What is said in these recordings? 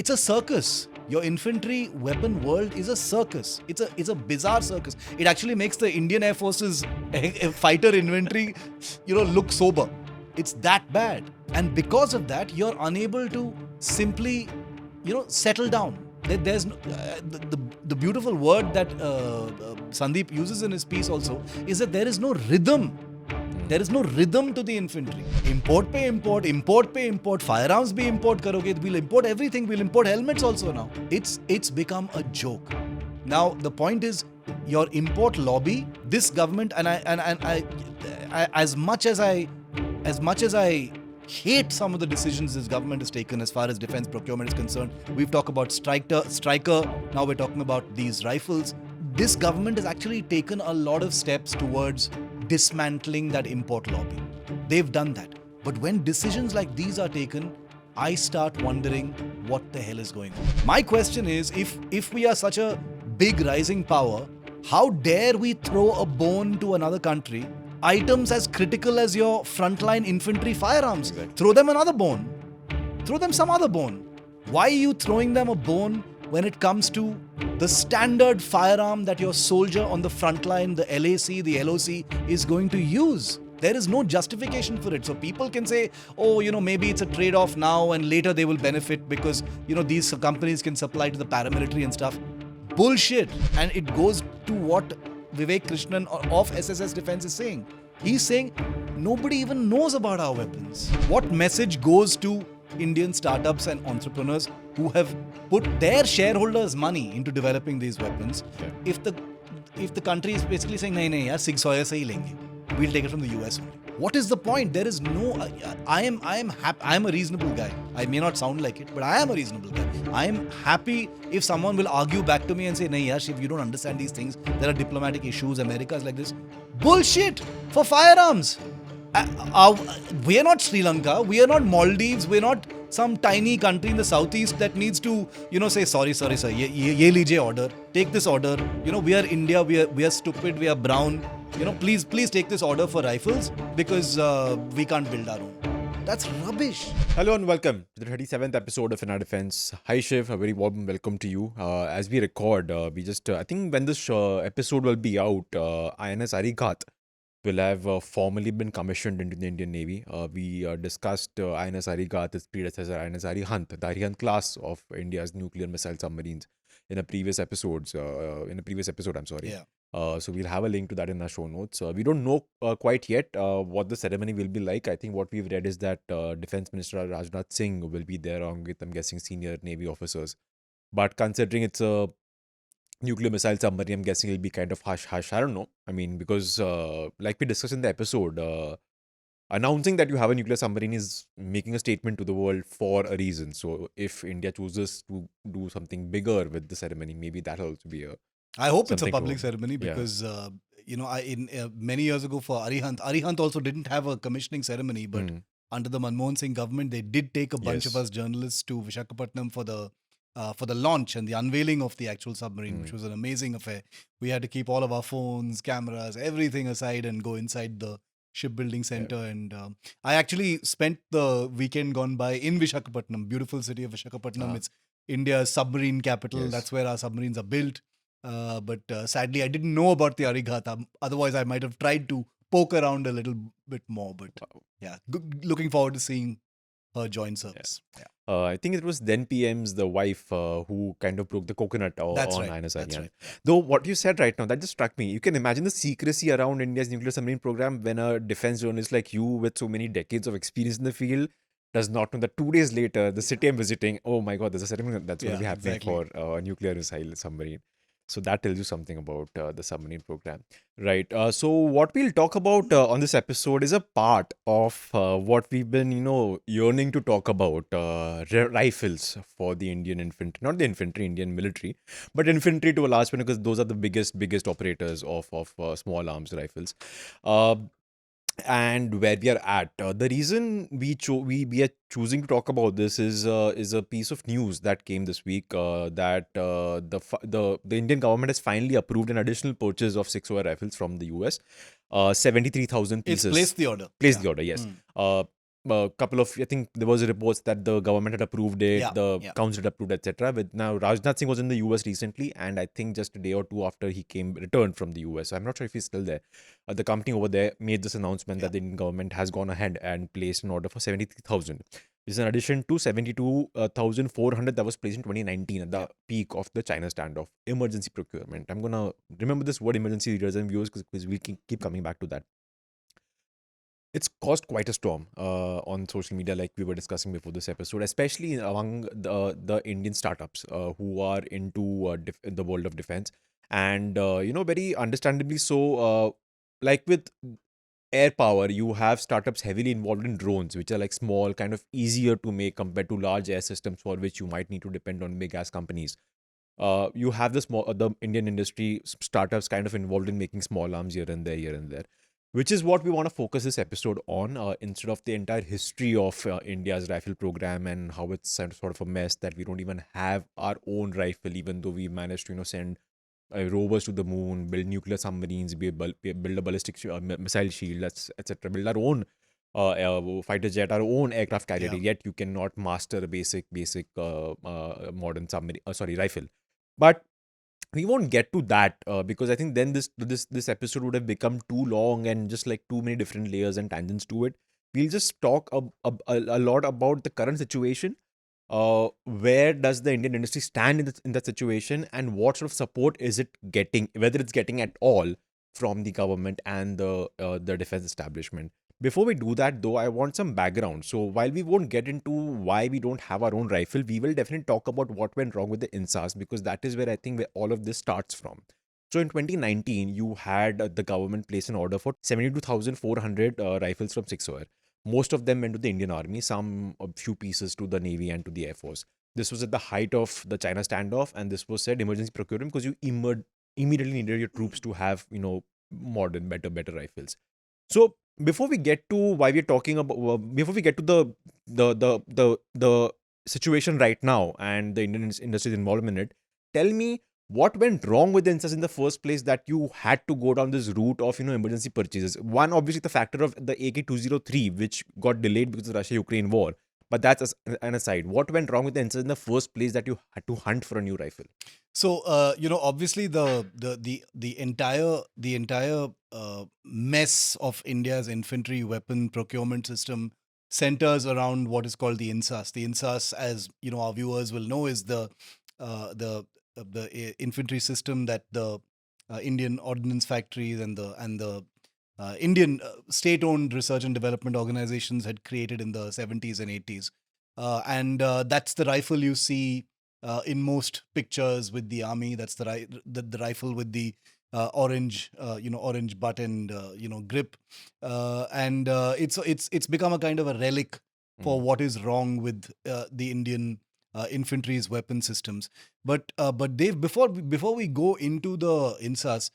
it's a circus. Your infantry weapon world is a circus. It's a bizarre circus. It actually makes the Indian Air Force's fighter inventory, look sober. It's that bad. And because of that, you're unable to simply, settle down. There's the beautiful word that Sandeep uses in his piece also is that there is no rhythm. There is no rhythm to the infantry. Import pay import, firearms be import karoge. We'll import everything. We'll import helmets also now. It's become a joke. Now the point is, your import lobby, this government, and I as much as I hate some of the decisions this government has taken as far as defense procurement is concerned. We've talked about striker. Now we're talking about these rifles. This government has actually taken a lot of steps towards dismantling that import lobby. They've done that. But when decisions like these are taken, I start wondering what the hell is going on. My question is, if we are such a big rising power, how dare we throw a bone to another country, items as critical as your frontline infantry firearms? Exactly. Throw them another bone. Throw them some other bone. Why are you throwing them a bone when it comes to the standard firearm that your soldier on the front line, the LAC, the LOC, is going to use? There is no justification for it. So people can say, oh, maybe it's a trade-off now and later they will benefit because, these companies can supply to the paramilitary and stuff. Bullshit. And it goes to what Vivek Krishnan of SSS Defence is saying. He's saying nobody even knows about our weapons. What message goes to Indian startups and entrepreneurs who have put their shareholders' money into developing these weapons? Yeah. If the country is basically saying, nahi yaar, Sig Sauer se hi lenge. We'll take it from the US only. What is the point? There is no. I am a reasonable guy. I may not sound like it, but I am a reasonable guy. I am happy if someone will argue back to me and say, nahi yaar, Shiv, you don't understand these things. There are diplomatic issues. America is like this. Bullshit for firearms. We are not Sri Lanka. We are not Maldives. We're not some tiny country in the southeast that needs to, say, sorry, sir. Ye lijiye order. Take this order. We are India. We are stupid. We are brown. Please take this order for rifles because we can't build our own. That's rubbish. Hello and welcome to the 37th episode of INSAS Defence. Hi Shiv, a very warm welcome to you. As we record, I think when this episode will be out, INS Arighat will have formally been commissioned into the Indian Navy. We discussed INS Arighat, its predecessor INS Arighat, the Arighat class of India's nuclear missile submarines in a previous episode, I'm sorry. Yeah. So we'll have a link to that in our show notes. We don't know quite yet what the ceremony will be like. I think what we've read is that Defense Minister Rajnath Singh will be there along with, I'm guessing, senior Navy officers. But considering it's a nuclear missile submarine, I'm guessing it'll be kind of hush-hush. I don't know. I mean, because like we discussed in the episode, announcing that you have a nuclear submarine is making a statement to the world for a reason. So if India chooses to do something bigger with the ceremony, maybe that'll also be a... I hope it's a public ceremony because, many years ago for Arighat also didn't have a commissioning ceremony, but under the Manmohan Singh government, they did take a bunch of us journalists to Visakhapatnam for the launch and the unveiling of the actual submarine, which was an amazing affair. We had to keep all of our phones, cameras, everything aside and go inside the shipbuilding center. Yeah. And I actually spent the weekend gone by in Visakhapatnam, beautiful city of Visakhapatnam. It's India's submarine capital. Yes. That's where our submarines are built. But sadly, I didn't know about the Arighat. Otherwise, I might have tried to poke around a little bit more. But looking forward to seeing her join service. Yeah. I think it was then PM's the wife who kind of broke the coconut on INS. That's right. Though what you said right now, that just struck me. You can imagine the secrecy around India's nuclear submarine program when a defense journalist like you with so many decades of experience in the field does not know that 2 days later, the city I'm visiting, oh my God, there's a ceremony that's going to be happening for a nuclear missile submarine. So that tells you something about the submarine program. Right. So what we'll talk about on this episode is a part of what we've been, yearning to talk about. Rifles for the Indian infantry. Not the infantry, Indian military. But infantry to a large extent because those are the biggest operators of small arms rifles. And where we are at. The reason we are choosing to talk about this is a piece of news that came this week that the Indian government has finally approved an additional purchase of 6-hour rifles from the US. 73,000 pieces. It's placed the order. The order, yes. couple of, I think there was reports that the government had approved it, Yeah, the yeah. council had approved, etc. With now Rajnath Singh was in the US recently, and I think just a day or two after he returned from the US. So I'm not sure if he's still there. The company over there made this announcement that the Indian government has gone ahead and placed an order for 73,000. This is in addition to 72,400 that was placed in 2019 at the peak of the China standoff. Emergency procurement. I'm gonna remember this word emergency, readers and viewers, because we keep coming back to that. It's caused quite a storm on social media, like we were discussing before this episode, especially among the Indian startups who are into the world of defense, and very understandably so. Like with air power, you have startups heavily involved in drones, which are like small, kind of easier to make compared to large air systems for which you might need to depend on big ass companies. You have the Indian industry startups kind of involved in making small arms here and there, which is what we want to focus this episode on, instead of the entire history of India's rifle program and how it's sort of a mess that we don't even have our own rifle, even though we managed to send rovers to the moon, build nuclear submarines, build a ballistic missile shield, etc. Build our own fighter jet, our own aircraft carrier. Yet you cannot master a basic modern submarine. Rifle. But we won't get to that because I think then this episode would have become too long and just like too many different layers and tangents to it. We'll just talk a lot about the current situation. Where does the Indian industry stand in that situation, and what sort of support is it getting, whether it's getting at all from the government and the defense establishment? Before we do that, though, I want some background. So while we won't get into why we don't have our own rifle, we will definitely talk about what went wrong with the INSAS, because that is where I think where all of this starts from. So in 2019, you had the government place an order for 72,400 rifles from 6OR. Most of them went to the Indian Army, a few pieces to the Navy and to the Air Force. This was at the height of the China standoff, and this was said emergency procurement because you immediately needed your troops to have, modern, better rifles. So before we get to why we're talking about, before we get to the situation right now and the Indian industry's involvement in it, tell me what went wrong with the INSAS in the first place that you had to go down this route of emergency purchases. One, obviously, the factor of the AK-203, which got delayed because of the Russia-Ukraine war. But that's an aside. What went wrong with the INSAS in the first place that you had to hunt for a new rifle? So obviously the entire mess of India's infantry weapon procurement system centers around what is called the INSAS. The INSAS, as our viewers will know, is the infantry system that the Indian ordnance factories and the Indian state-owned research and development organizations had created in the 70s and 80s, and that's the rifle you see in most pictures with the army. That's the rifle with the orange buttoned grip, and it's become a kind of a relic for what is wrong with the Indian infantry's weapon systems. But Dave, before we go into the INSAS,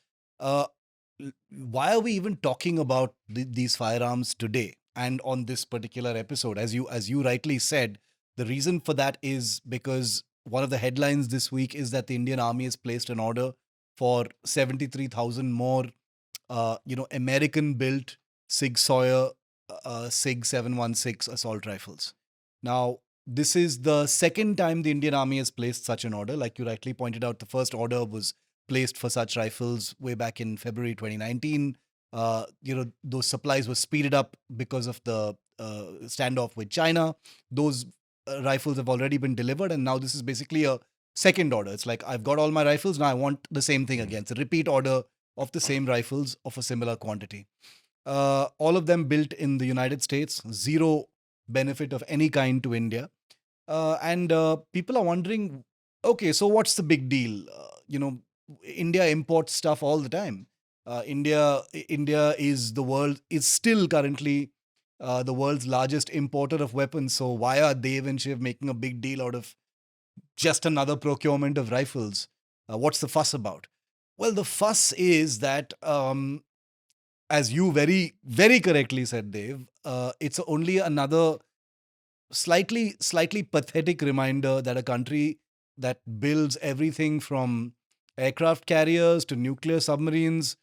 why are we even talking about these firearms today and on this particular episode? As you rightly said, the reason for that is because one of the headlines this week is that the Indian Army has placed an order for 73,000 more, American-built Sig Sauer Sig 716 assault rifles. Now, this is the second time the Indian Army has placed such an order. Like you rightly pointed out, the first order was placed for such rifles way back in February 2019. Those supplies were speeded up because of the standoff with China. Those rifles have already been delivered, and now this is basically a second order. It's like, I've got all my rifles, now I want the same thing again. It's a repeat order of the same rifles of a similar quantity. All of them built in the United States, zero benefit of any kind to India. And people are wondering, okay, so what's the big deal? India imports stuff all the time. India is still currently the world's largest importer of weapons. So why are Dev and Shiv making a big deal out of just another procurement of rifles? What's the fuss about? Well, the fuss is that, as you very, very correctly said, Dev, it's only another slightly pathetic reminder that a country that builds everything from aircraft carriers to nuclear submarines,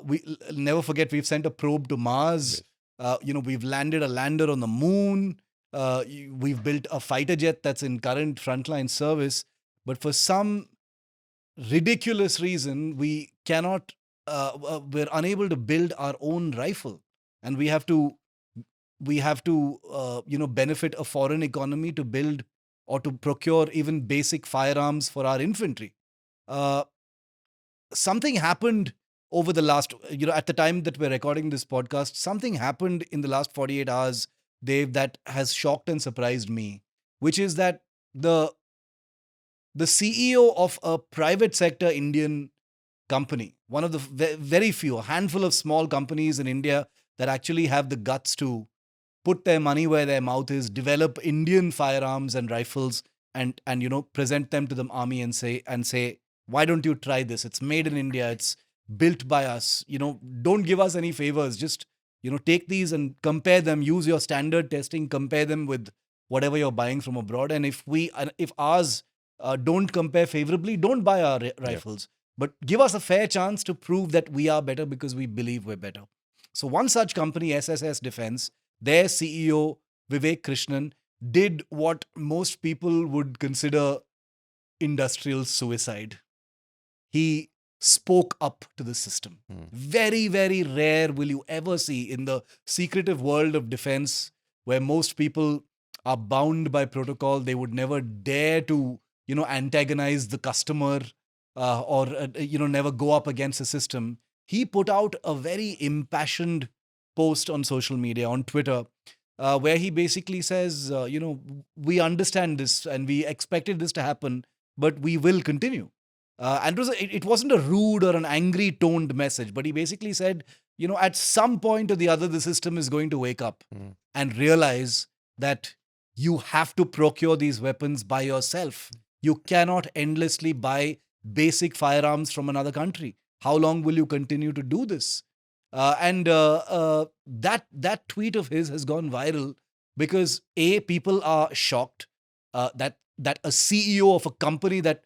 we never forget we've sent a probe to Mars. We've landed a lander on the moon. We've built a fighter jet that's in current frontline service. But for some ridiculous reason, we're unable to build our own rifle. And we have to benefit a foreign economy to build or to procure even basic firearms for our infantry. Something happened over the last, at the time that we're recording this podcast, something happened in the last 48 hours, Dave, that has shocked and surprised me, which is that the CEO of a private sector Indian company, one of the very few, a handful of small companies in India that actually have the guts to put their money where their mouth is, develop Indian firearms and rifles, and present them to the army and say, why don't you try this? It's made in India. It's built by us. Don't give us any favors. Just take these and compare them. Use your standard testing. Compare them with whatever you're buying from abroad. And if ours don't compare favorably, don't buy our rifles. But give us a fair chance to prove that we are better because we believe we're better. So one such company, SSS Defence, their CEO, Vivek Krishnan, did what most people would consider industrial suicide. He spoke up to the system. Very, very rare will you ever see in the secretive world of defense, where most people are bound by protocol. They would never dare to, antagonize the customer or never go up against the system. He put out a very impassioned post on social media, on Twitter, where he basically says, we understand this and we expected this to happen, but we will continue. And it wasn't a rude or an angry toned message, but he basically said, at some point or the other, the system is going to wake up and realize that you have to procure these weapons by yourself. You cannot endlessly buy basic firearms from another country. How long will you continue to do this? That tweet of his has gone viral because people are shocked that a CEO of a company that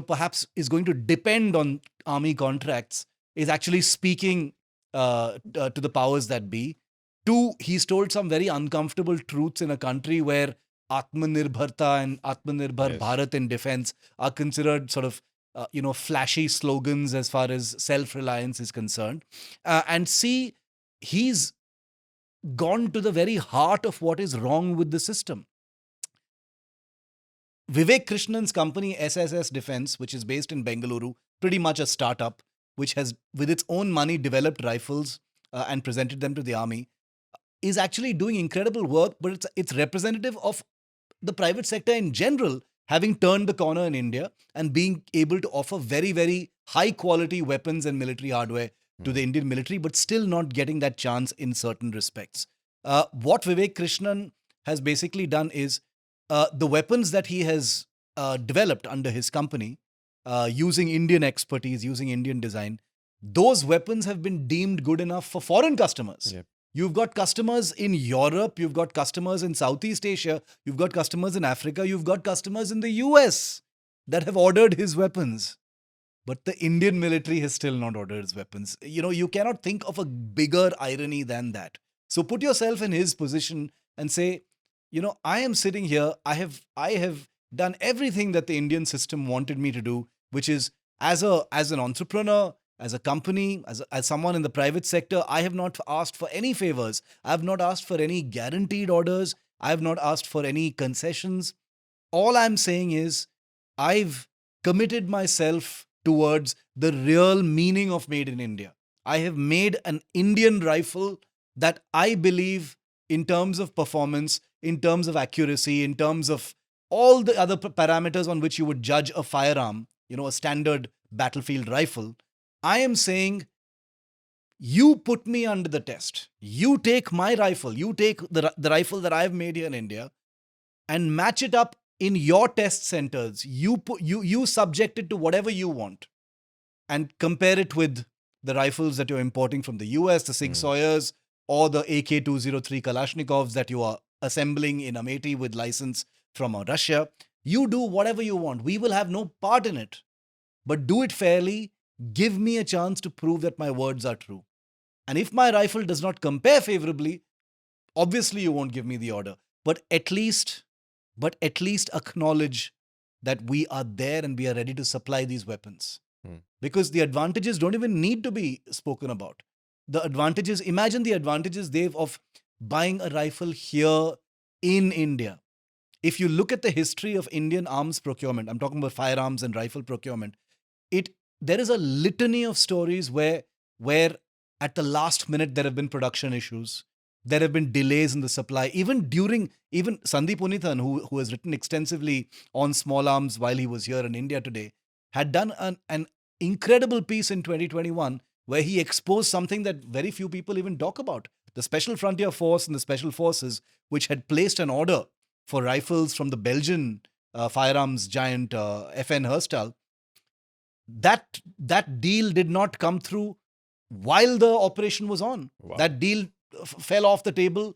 perhaps is going to depend on army contracts is actually speaking to the powers that be. Two, he's told some very uncomfortable truths in a country where Atmanirbharta and Atmanirbhar Bharat in defense are considered sort of flashy slogans as far as self-reliance is concerned. And C, he's gone to the very heart of what is wrong with the system. Vivek Krishnan's company, SSS Defence, which is based in Bengaluru, pretty much a startup, which has, with its own money, developed rifles and presented them to the army, is actually doing incredible work, but it's representative of the private sector in general having turned the corner in India and being able to offer very, very high-quality weapons and military hardware to the Indian military, but still not getting that chance in certain respects. What Vivek Krishnan has basically done is the weapons that he has developed under his company, using Indian expertise, using Indian design, those weapons have been deemed good enough for foreign customers. Yep. You've got customers in Europe, you've got customers in Southeast Asia, you've got customers in Africa, you've got customers in the US that have ordered his weapons. But the Indian military has still not ordered his weapons. You cannot think of a bigger irony than that. So put yourself in his position and say, I am sitting here, I have done everything that the Indian system wanted me to do, which is as an entrepreneur, as a company, as someone in the private sector, I have not asked for any favors. I have not asked for any guaranteed orders. I have not asked for any concessions. All I'm saying is I've committed myself towards the real meaning of Made in India. I have made an Indian rifle that I believe, in terms of performance, in terms of accuracy, in terms of all the other parameters on which you would judge a firearm, a standard battlefield rifle, I am saying, you put me under the test. You take my rifle, you take the rifle that I've made here in India and match it up in your test centers. You subject it to whatever you want and compare it with the rifles that you're importing from the US, the Sig Sawyers, or the AK-203 Kalashnikovs that you are assembling in Amethi with license from Russia. You do whatever you want. We will have no part in it. But do it fairly. Give me a chance to prove that my words are true. And if my rifle does not compare favorably, Obviously, you won't give me the order, but at least acknowledge that we are there and we are ready to supply these weapons. Because the advantages don't even need to be spoken about. The advantages, imagine the advantages, Dave, of buying a rifle here in India. If you look at the history of Indian arms procurement, I'm talking about firearms and rifle procurement, there is a litany of stories where at the last minute there have been production issues. There have been delays in the supply. Even Sandeep Unithan, who has written extensively on small arms while he was here in India today, had done an incredible piece in 2021 where he exposed something that very few people even talk about. The Special Frontier Force and the Special Forces, which had placed an order for rifles from the Belgian firearms giant FN Herstal, that deal did not come through while the operation was on. Wow. That deal fell off the table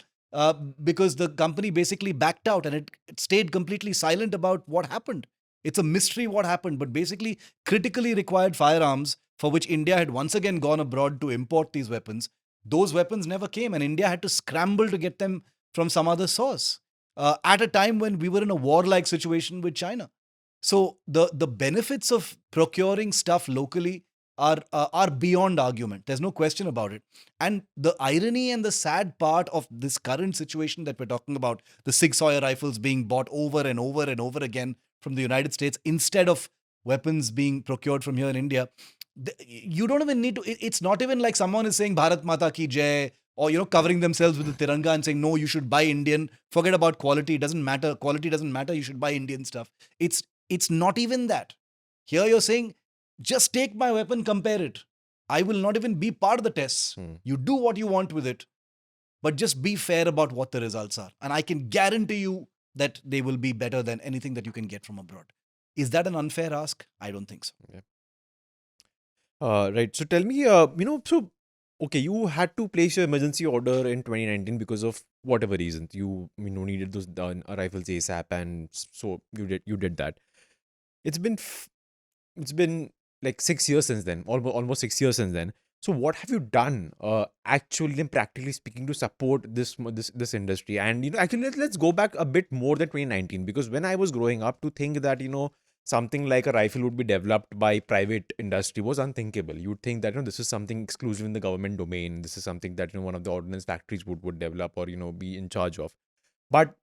because the company basically backed out, and it stayed completely silent about what happened. It's a mystery what happened, but basically critically required firearms for which India had once again gone abroad to import these weapons. Those weapons never came, and India had to scramble to get them from some other source at a time when we were in a warlike situation with China. So the benefits of procuring stuff locally are beyond argument. There's no question about it. And the irony and the sad part of this current situation that we're talking about, the Sig Sauer rifles being bought over and over and over again from the United States instead of weapons being procured from here in India, you don't even need to. It's not even like someone is saying Bharat Mata ki Jai, or covering themselves with the Tiranga and saying, no, you should buy Indian. Forget about quality. It doesn't matter. Quality doesn't matter. You should buy Indian stuff. It's not even that. Here you're saying, just take my weapon, compare it. I will not even be part of the tests. You do what you want with it, but just be fair about what the results are. And I can guarantee you that they will be better than anything that you can get from abroad. Is that an unfair ask? I don't think so. Yeah. Right. So tell me, okay, you had to place your emergency order in 2019 because of whatever reasons. You needed those rifles ASAP, and so you did that. It's been like 6 years since then, almost 6 years since then. So what have you done, actually and practically speaking, to support this industry? And actually, let's go back a bit more than 2019, because when I was growing up, to think that something like a rifle would be developed by private industry was unthinkable. You'd think that this is something exclusive in the government domain. This is something that one of the ordnance factories would develop or be in charge of. But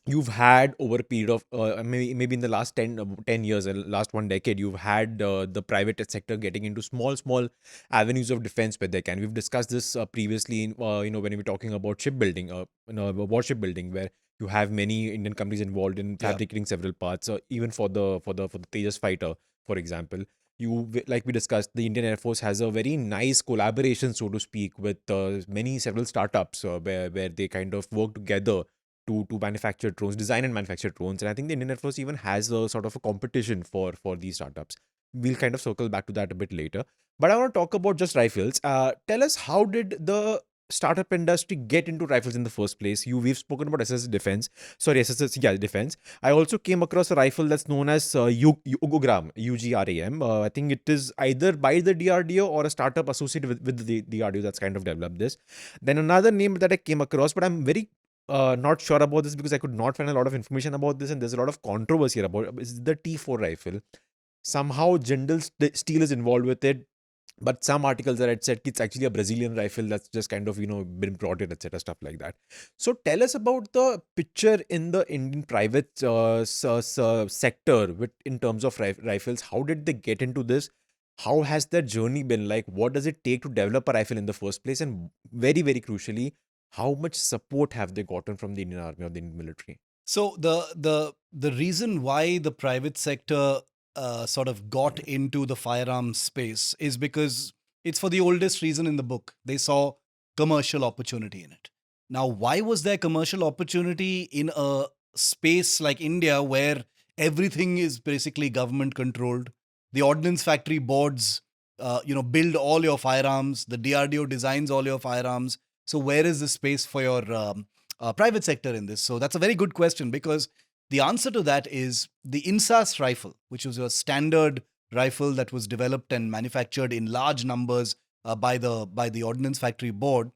you've had, over a period of maybe in the last 10 years, last 1 decade, you've had the private sector getting into small avenues of defense where they can. We've discussed this previously in, when we were talking about shipbuilding, warship building, where you have many Indian companies involved in fabricating several parts, even for the Tejas fighter, for example. Like we discussed, the Indian Air Force has a very nice collaboration, so to speak, with several startups where they kind of work together to manufacture drones, design and manufacture drones. And I think the Indian Air Force even has a sort of a competition for these startups. We'll kind of circle back to that a bit later. But I want to talk about just rifles. Tell us, how did the startup industry get into rifles in the first place? We've spoken about SSS Defence. I also came across a rifle that's known as Ugram, UGRAM. I think it is either by the DRDO or a startup associated with the DRDO that's kind of developed this. Then another name that I came across, but I'm very not sure about this because I could not find a lot of information about this, and there's a lot of controversy about it, is the T4 rifle. Somehow Jindal Steel is involved with it, but some articles that had said it's actually a Brazilian rifle that's just kind of been brought in, etc., stuff like that. So tell us about the picture in the Indian private sector in terms of rifles. How did they get into this? How has their journey been like? What does it take to develop a rifle in the first place? And very, very crucially, how much support have they gotten from the Indian Army or the Indian military? So the reason why the private sector sort of got into the firearms space is because it's for the oldest reason in the book. They saw commercial opportunity in it. Now, why was there commercial opportunity in a space like India where everything is basically government controlled? The ordnance factory boards, build all your firearms. The DRDO designs all your firearms. So where is the space for your private sector in this? So that's a very good question, because the answer to that is the INSAS rifle, which was a standard rifle that was developed and manufactured in large numbers by the Ordnance Factory Board.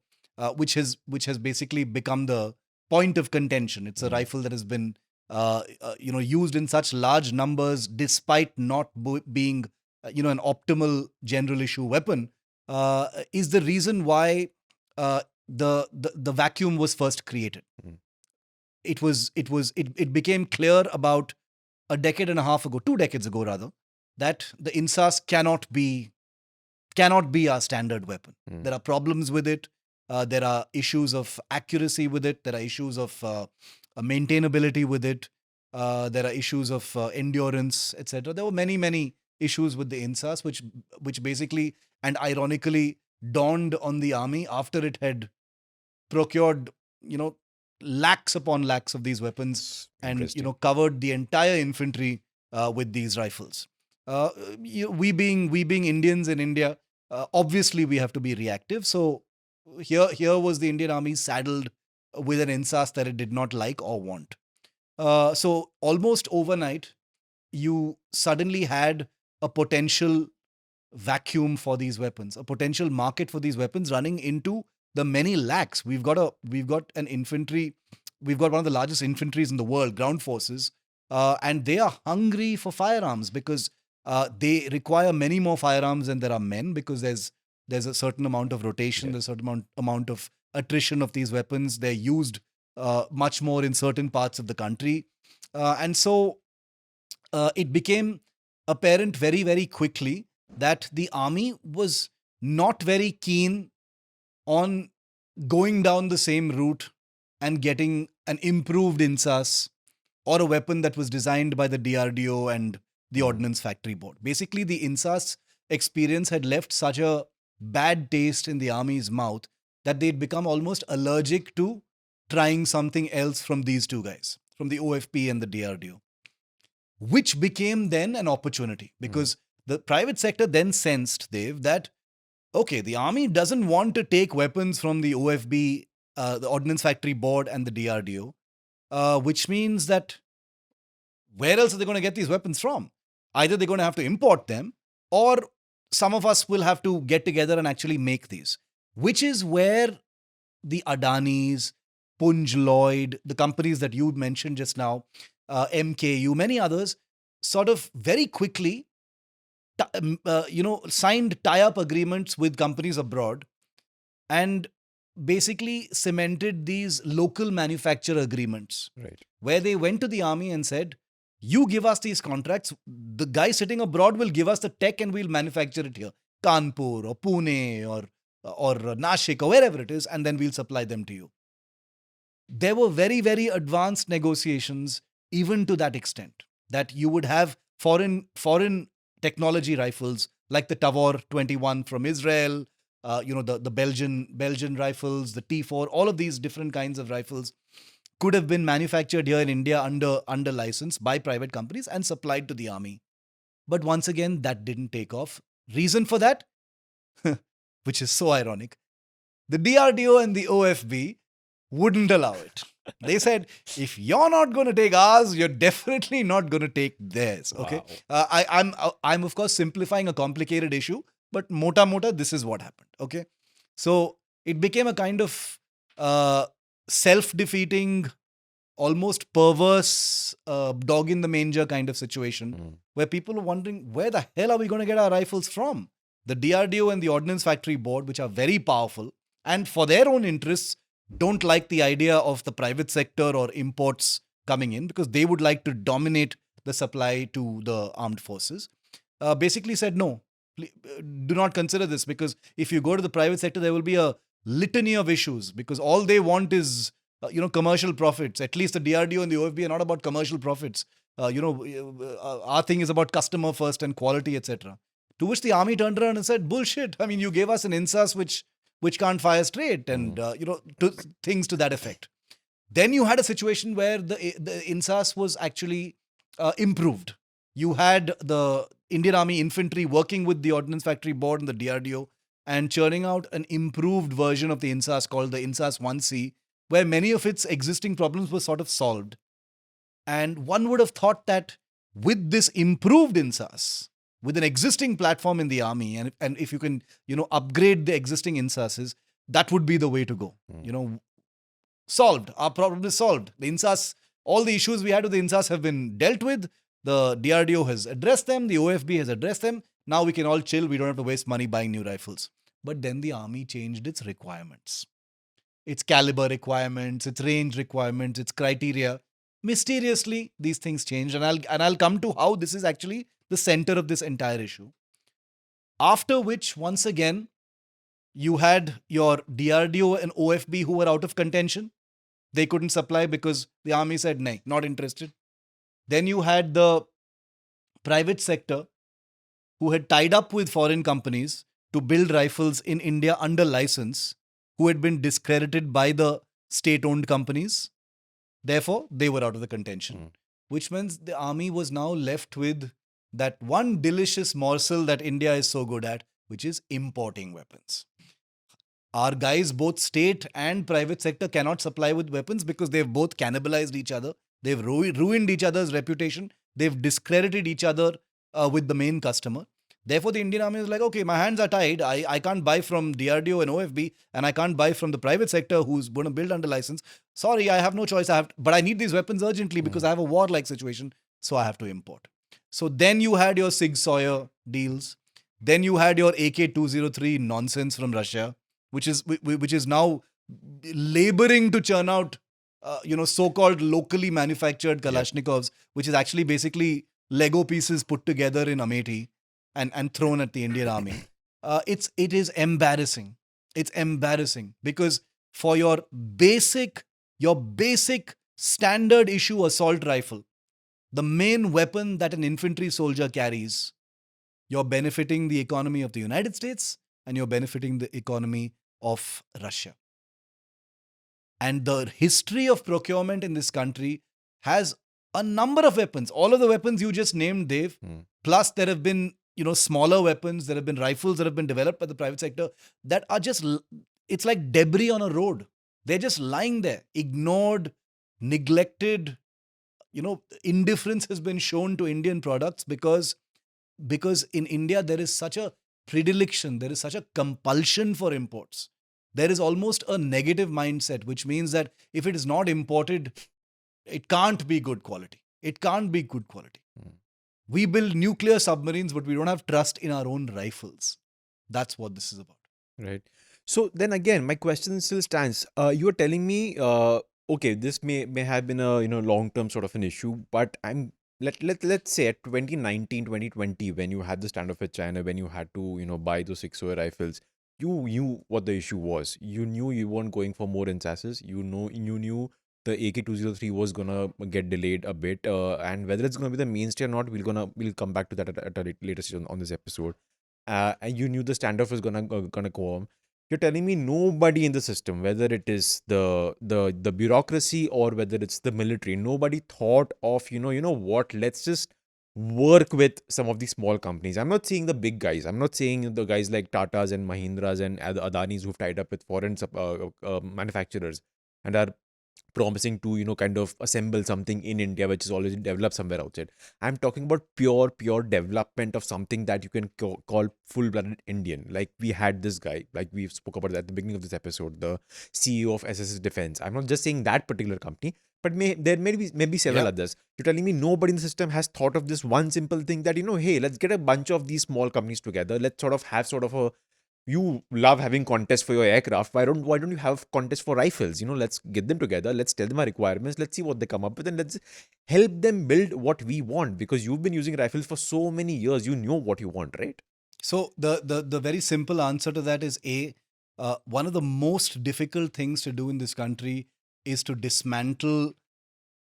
which has basically become the point of contention. It's a rifle that has been used in such large numbers despite not being an optimal general issue weapon, is the reason why the vacuum was first created. It became clear about a decade and a half ago, 2 decades ago rather, that the INSAS cannot be our standard weapon. There are problems with it. There are issues of accuracy with it. There are issues of maintainability with it. There are issues of endurance, etc. There were many issues with the INSAS, which basically and ironically dawned on the army after it had procured, lakhs upon lakhs of these weapons and covered the entire infantry with these rifles. We being Indians in India, obviously we have to be reactive. So here was the Indian Army saddled with an INSAS that it did not like or want. So almost overnight, you suddenly had a potential vacuum for these weapons, a potential market for these weapons running into the many lakhs. We've got an infantry. We've got one of the largest infantries in the world, ground forces, and they are hungry for firearms because they require many more firearms than there are men, because there's a certain amount of rotation, there's a certain amount of attrition of these weapons. They're used much more in certain parts of the country, and so it became apparent very, very quickly that the army was not very keen on going down the same route and getting an improved INSAS or a weapon that was designed by the DRDO and the Ordnance Factory Board. Basically, the INSAS experience had left such a bad taste in the army's mouth that they'd become almost allergic to trying something else from these two guys, from the OFP and the DRDO, which became then an opportunity because the private sector then sensed, Dev, that okay, the army doesn't want to take weapons from the OFB, the Ordnance Factory Board and the DRDO, which means that where else are they going to get these weapons from? Either they're going to have to import them, or some of us will have to get together and actually make these, which is where the Adanis, Punj Lloyd, the companies that you mentioned just now, MKU, many others, sort of very quickly signed tie-up agreements with companies abroad and basically cemented these local manufacturer agreements, where they went to the army and said, you give us these contracts, the guy sitting abroad will give us the tech and we'll manufacture it here, Kanpur or Pune or Nashik or wherever it is, and then we'll supply them to you. There were very, very advanced negotiations even to that extent, that you would have foreign technology rifles like the Tavor 21 from Israel, the Belgian rifles, the T4, all of these different kinds of rifles could have been manufactured here in India under license by private companies and supplied to the army. But once again, that didn't take off. Reason for that? Which is so ironic. The DRDO and the OFB wouldn't allow it. They said, if you're not going to take ours, you're definitely not going to take theirs. Okay. Wow. I'm of course simplifying a complicated issue, but mota, this is what happened. Okay. So it became a kind of self-defeating, almost perverse dog in the manger kind of situation where people are wondering, where the hell are we going to get our rifles from? The DRDO and the Ordnance Factory Board, which are very powerful and for their own interests, don't like the idea of the private sector or imports coming in because they would like to dominate the supply to the armed forces, basically said, no, do not consider this, because if you go to the private sector, there will be a litany of issues because all they want is, commercial profits. At least the DRDO and the OFB are not about commercial profits. Our thing is about customer first and quality, etc. To which the army turned around and said, bullshit. I mean, you gave us an INSAS which can't fire straight and, things to that effect. Then you had a situation where the INSAS was actually improved. You had the Indian Army Infantry working with the Ordnance Factory Board and the DRDO and churning out an improved version of the INSAS called the INSAS 1C, where many of its existing problems were sort of solved. And one would have thought that with this improved INSAS, with an existing platform in the army, and if you can, upgrade the existing INSASs, that would be the way to go. Solved. Our problem is solved. The INSAS, all the issues we had with the INSAS have been dealt with. The DRDO has addressed them. The OFB has addressed them. Now we can all chill. We don't have to waste money buying new rifles. But then the army changed its requirements. Its caliber requirements, its range requirements, its criteria. Mysteriously, these things changed. And I'll come to how this is actually the center of this entire issue. After which, once again, you had your DRDO and OFB who were out of contention. They couldn't supply because the army said, "Nahi, not interested." Then you had the private sector who had tied up with foreign companies to build rifles in India under license, who had been discredited by the state-owned companies. Therefore, they were out of the contention. Which means the army was now left with that one delicious morsel that India is so good at, which is importing weapons. Our guys, both state and private sector, cannot supply with weapons because they've both cannibalized each other. They've ruined each other's reputation. They've discredited each other with the main customer. Therefore, the Indian army is like, okay, my hands are tied. I can't buy from DRDO and OFB, and I can't buy from the private sector who's going to build under license. Sorry, I have no choice. But I need these weapons urgently because I have a war-like situation, so I have to import. So then you had your Sig Sauer deals. Then you had your AK-203 nonsense from Russia, which is now laboring to churn out, so-called locally manufactured Kalashnikovs, which is actually basically Lego pieces put together in Amethi and thrown at the Indian army. It is embarrassing. It's embarrassing because for your basic standard issue assault rifle, the main weapon that an infantry soldier carries, you're benefiting the economy of the United States and you're benefiting the economy of Russia. And the history of procurement in this country has a number of weapons. All of the weapons you just named, Dev, plus there have been, smaller weapons, there have been rifles that have been developed by the private sector that are just, it's like debris on a road. They're just lying there, ignored, neglected. Indifference has been shown to Indian products because in India there is such a predilection, there is such a compulsion for imports. There is almost a negative mindset, which means that if it is not imported, it can't be good quality. It can't be good quality. We build nuclear submarines, but we don't have trust in our own rifles. That's what this is about. Right. So then again, my question still stands. You are telling me, okay, this may have been a long-term sort of an issue, but let's say at 2019, 2020, when you had the standoff with China, when you had to buy those 6-0 rifles, you knew what the issue was. You knew you weren't going for more INSASs. You knew the AK-203 was gonna get delayed a bit, and whether it's gonna be the mainstay or not, we'll come back to that at a later stage on this episode. And you knew the standoff was gonna go on. You're telling me nobody in the system, whether it is the bureaucracy or whether it's the military, nobody thought of what? Let's just work with some of these small companies. I'm not saying the big guys. I'm not saying the guys like Tatas and Mahindras and Adanis who've tied up with foreign manufacturers and are promising to kind of assemble something in India which is already developed somewhere outside. I'm talking about pure development of something that you can call full-blooded Indian. Like we had this guy, like we spoke about at the beginning of this episode, the CEO of SSS Defence. I'm not just saying that particular company, but there may be several others. You're telling me nobody in the system has thought of this one simple thing that hey, let's get a bunch of these small companies together. Let's sort of have a, you love having contests for your aircraft. Why don't you have contests for rifles? Let's get them together. Let's tell them our requirements. Let's see what they come up with, and let's help them build what we want. Because you've been using rifles for so many years, you know what you want, right? So the very simple answer to that is one of the most difficult things to do in this country is to dismantle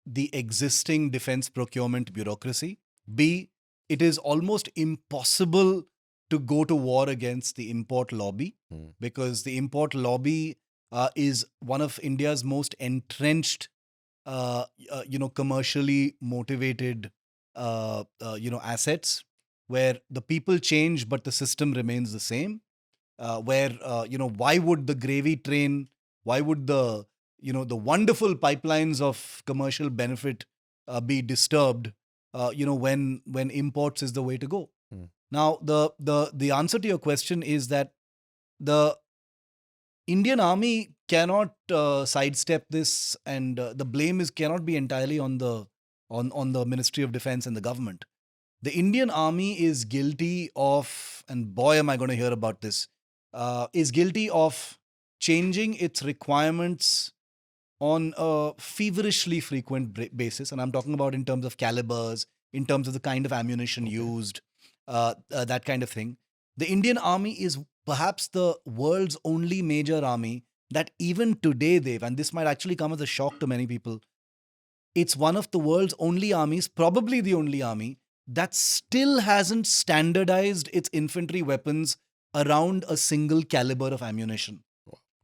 the existing defense procurement bureaucracy. B, it is almost impossible to go to war against the import lobby because the import lobby is one of India's most entrenched, commercially motivated, assets where the people change but the system remains the same. Why would the gravy train, why would the wonderful pipelines of commercial benefit be disturbed, when imports is the way to go? Now, the answer to your question is that the Indian Army cannot sidestep this, and the blame cannot be entirely on the Ministry of Defense and the government. The Indian Army is guilty of, and boy, am I going to hear about this, is guilty of changing its requirements on a feverishly frequent basis. And I'm talking about in terms of calibers, in terms of the kind of ammunition used, that kind of thing. The Indian Army is perhaps the world's only major army that even today, and this might actually come as a shock to many people, it's one of the world's only armies, probably the only army, that still hasn't standardized its infantry weapons around a single caliber of ammunition.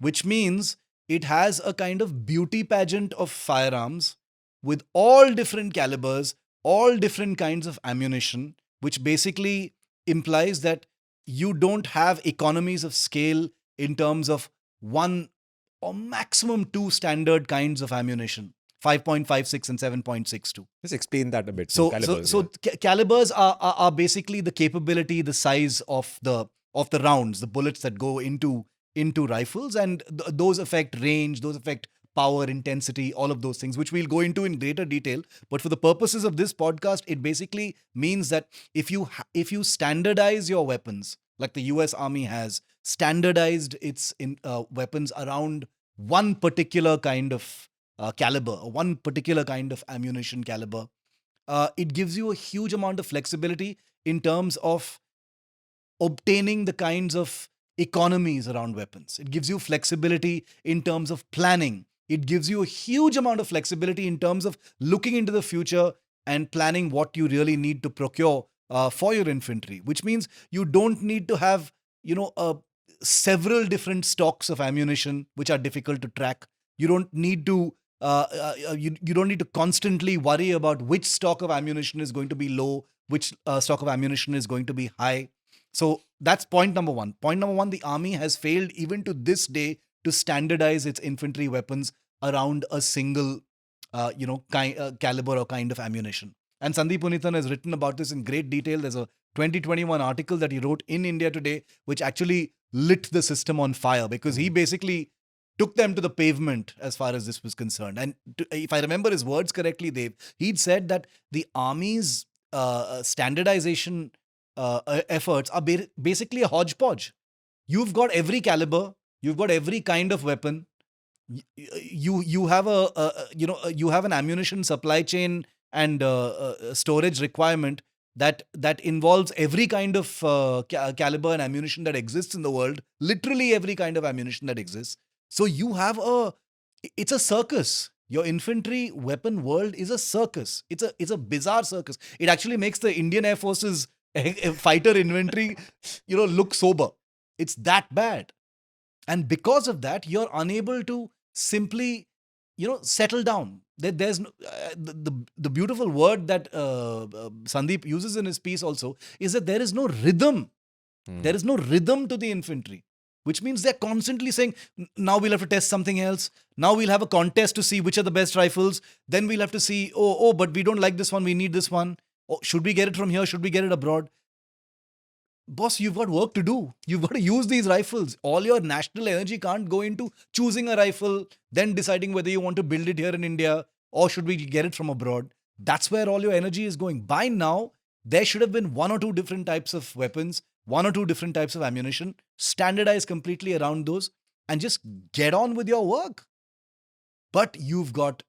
Which means it has a kind of beauty pageant of firearms with all different calibers, all different kinds of ammunition, which basically implies that you don't have economies of scale in terms of one or maximum two standard kinds of ammunition. 5.56 and 7.62. Just explain that a bit. Calibers are basically the capability, the size of the rounds, the bullets that go into rifles, and those affect range, those affect power, intensity, all of those things, which we'll go into in greater detail. But for the purposes of this podcast, it basically means that if you standardize your weapons, like the US Army has standardized its weapons around one particular kind of caliber, one particular kind of ammunition caliber, it gives you a huge amount of flexibility in terms of obtaining the kinds of economies around weapons. It gives you flexibility in terms of planning. It gives you a huge amount of flexibility in terms of looking into the future and planning what you really need to procure for your infantry, which means you don't need to have, several different stocks of ammunition, which are difficult to track. You don't need to you don't need to constantly worry about which stock of ammunition is going to be low, which stock of ammunition is going to be high. So that's point number one. Point number one, the army has failed even to this day to standardize its infantry weapons around a single, caliber or kind of ammunition. And Sandeep Punithan has written about this in great detail. There's a 2021 article that he wrote in India Today, which actually lit the system on fire, because he basically took them to the pavement as far as this was concerned. And if I remember his words correctly, Dev, he'd said that the army's standardization efforts are basically a hodgepodge. You've got every caliber, you've got every kind of weapon. You have you have an ammunition supply chain and storage requirement that involves every kind of caliber and ammunition that exists in the world. Literally every kind of ammunition that exists. So you have it's a circus. Your infantry weapon world is a circus. It's a bizarre circus. It actually makes the Indian Air Force's fighter inventory, look sober. It's that bad. And because of that, you're unable to simply, settle down. There's no, the beautiful word that Sandeep uses in his piece also is that there is no rhythm. There is no rhythm to the infantry, which means they're constantly saying, now we'll have to test something else. Now we'll have a contest to see which are the best rifles. Then we'll have to see, but we don't like this one. We need this one. Oh, should we get it from here? Should we get it abroad? Boss, you've got work to do. You've got to use these rifles. All your national energy can't go into choosing a rifle, then deciding whether you want to build it here in India or should we get it from abroad. That's where all your energy is going. By now, there should have been one or two different types of weapons, one or two different types of ammunition, standardized completely around those, and just get on with your work. But you've got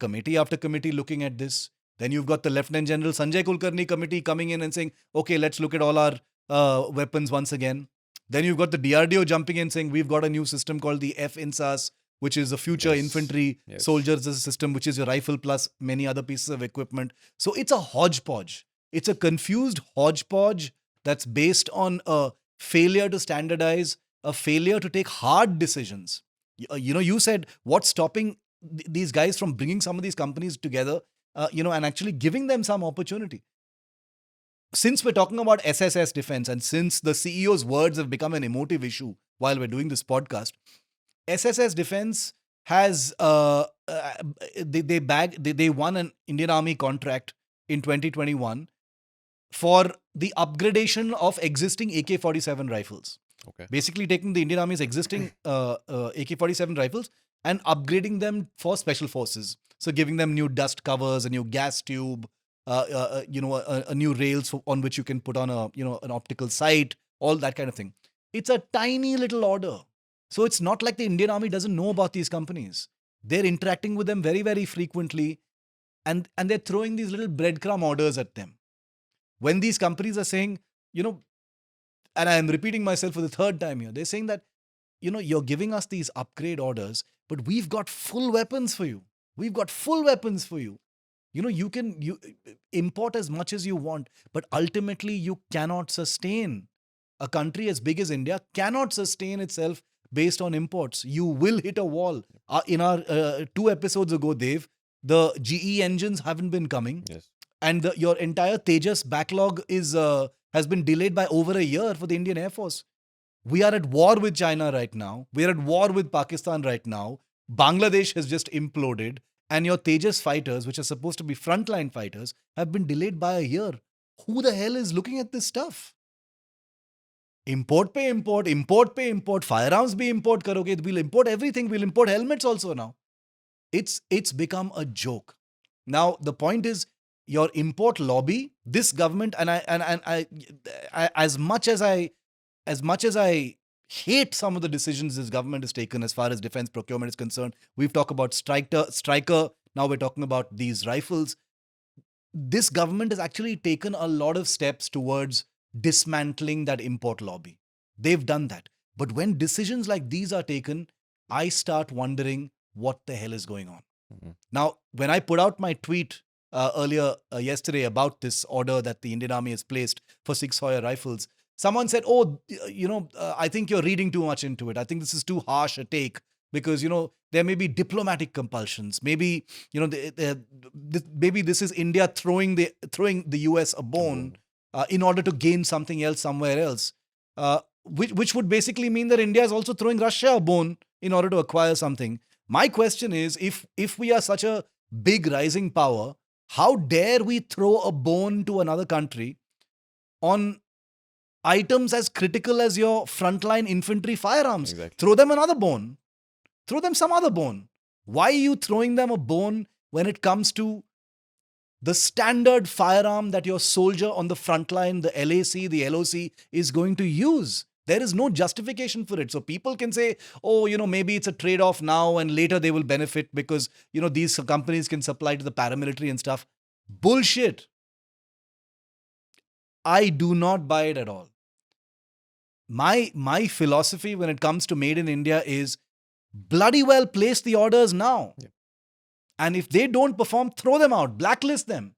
committee after committee looking at this. Then you've got the Lieutenant General Sanjay Kulkarni committee coming in and saying, okay, let's look at all our weapons once again. Then you've got the DRDO jumping in saying, we've got a new system called the INSAS, which is the future infantry soldiers system, which is your rifle plus many other pieces of equipment. So it's a hodgepodge. It's a confused hodgepodge that's based on a failure to standardize, a failure to take hard decisions. You said, what's stopping these guys from bringing some of these companies together, and actually giving them some opportunity? Since we're talking about SSS Defence, and since the CEO's words have become an emotive issue while we're doing this podcast, SSS Defence has they won an Indian Army contract in 2021 for the upgradation of existing AK-47 rifles. Okay. Basically taking the Indian Army's existing AK-47 rifles and upgrading them for special forces. So giving them new dust covers, a new gas tube, a new rails on which you can put on an optical sight, all that kind of thing. It's a tiny little order. So it's not like the Indian Army doesn't know about these companies. They're interacting with them very, very frequently, and they're throwing these little breadcrumb orders at them. When these companies are saying, and I am repeating myself for the third time here, they're saying that, you're giving us these upgrade orders, but we've got full weapons for you. We've got full weapons for you. You can import as much as you want, but ultimately you cannot sustain. A country as big as India cannot sustain itself based on imports. You will hit a wall. In our 2 episodes ago, Dev, the GE engines haven't been coming. Yes. And your entire Tejas backlog has been delayed by over a year for the Indian Air Force. We are at war with China right now. We are at war with Pakistan right now. Bangladesh has just imploded. And your Tejas fighters, which are supposed to be frontline fighters, have been delayed by a year. Who the hell is looking at this stuff? Import pay import, import pay import, firearms be import karoge. We'll import everything. We'll import helmets also now. It's become a joke. Now, the point is, your import lobby, this government, and I as much as I hate some of the decisions this government has taken as far as defense procurement is concerned. We've talked about Striker. Now we're talking about these rifles. This government has actually taken a lot of steps towards dismantling that import lobby. They've done that. But when decisions like these are taken, I start wondering what the hell is going on. Mm-hmm. Now, when I put out my tweet earlier yesterday about this order that the Indian Army has placed for 6 Hoyer rifles, someone said, I think you're reading too much into it. I think this is too harsh a take because, there may be diplomatic compulsions. Maybe, maybe this is India throwing the US a bone in order to gain something else somewhere else, which would basically mean that India is also throwing Russia a bone in order to acquire something. My question is, if we are such a big rising power, how dare we throw a bone to another country on items as critical as your frontline infantry firearms? Exactly. Throw them another bone. Throw them some other bone. Why are you throwing them a bone when it comes to the standard firearm that your soldier on the front line, the LAC, the LOC, is going to use? There is no justification for it. So people can say, maybe it's a trade-off now and later they will benefit because, these companies can supply to the paramilitary and stuff. Bullshit. I do not buy it at all. My philosophy when it comes to Made in India is bloody well place the orders now. Yeah. And if they don't perform, throw them out, blacklist them.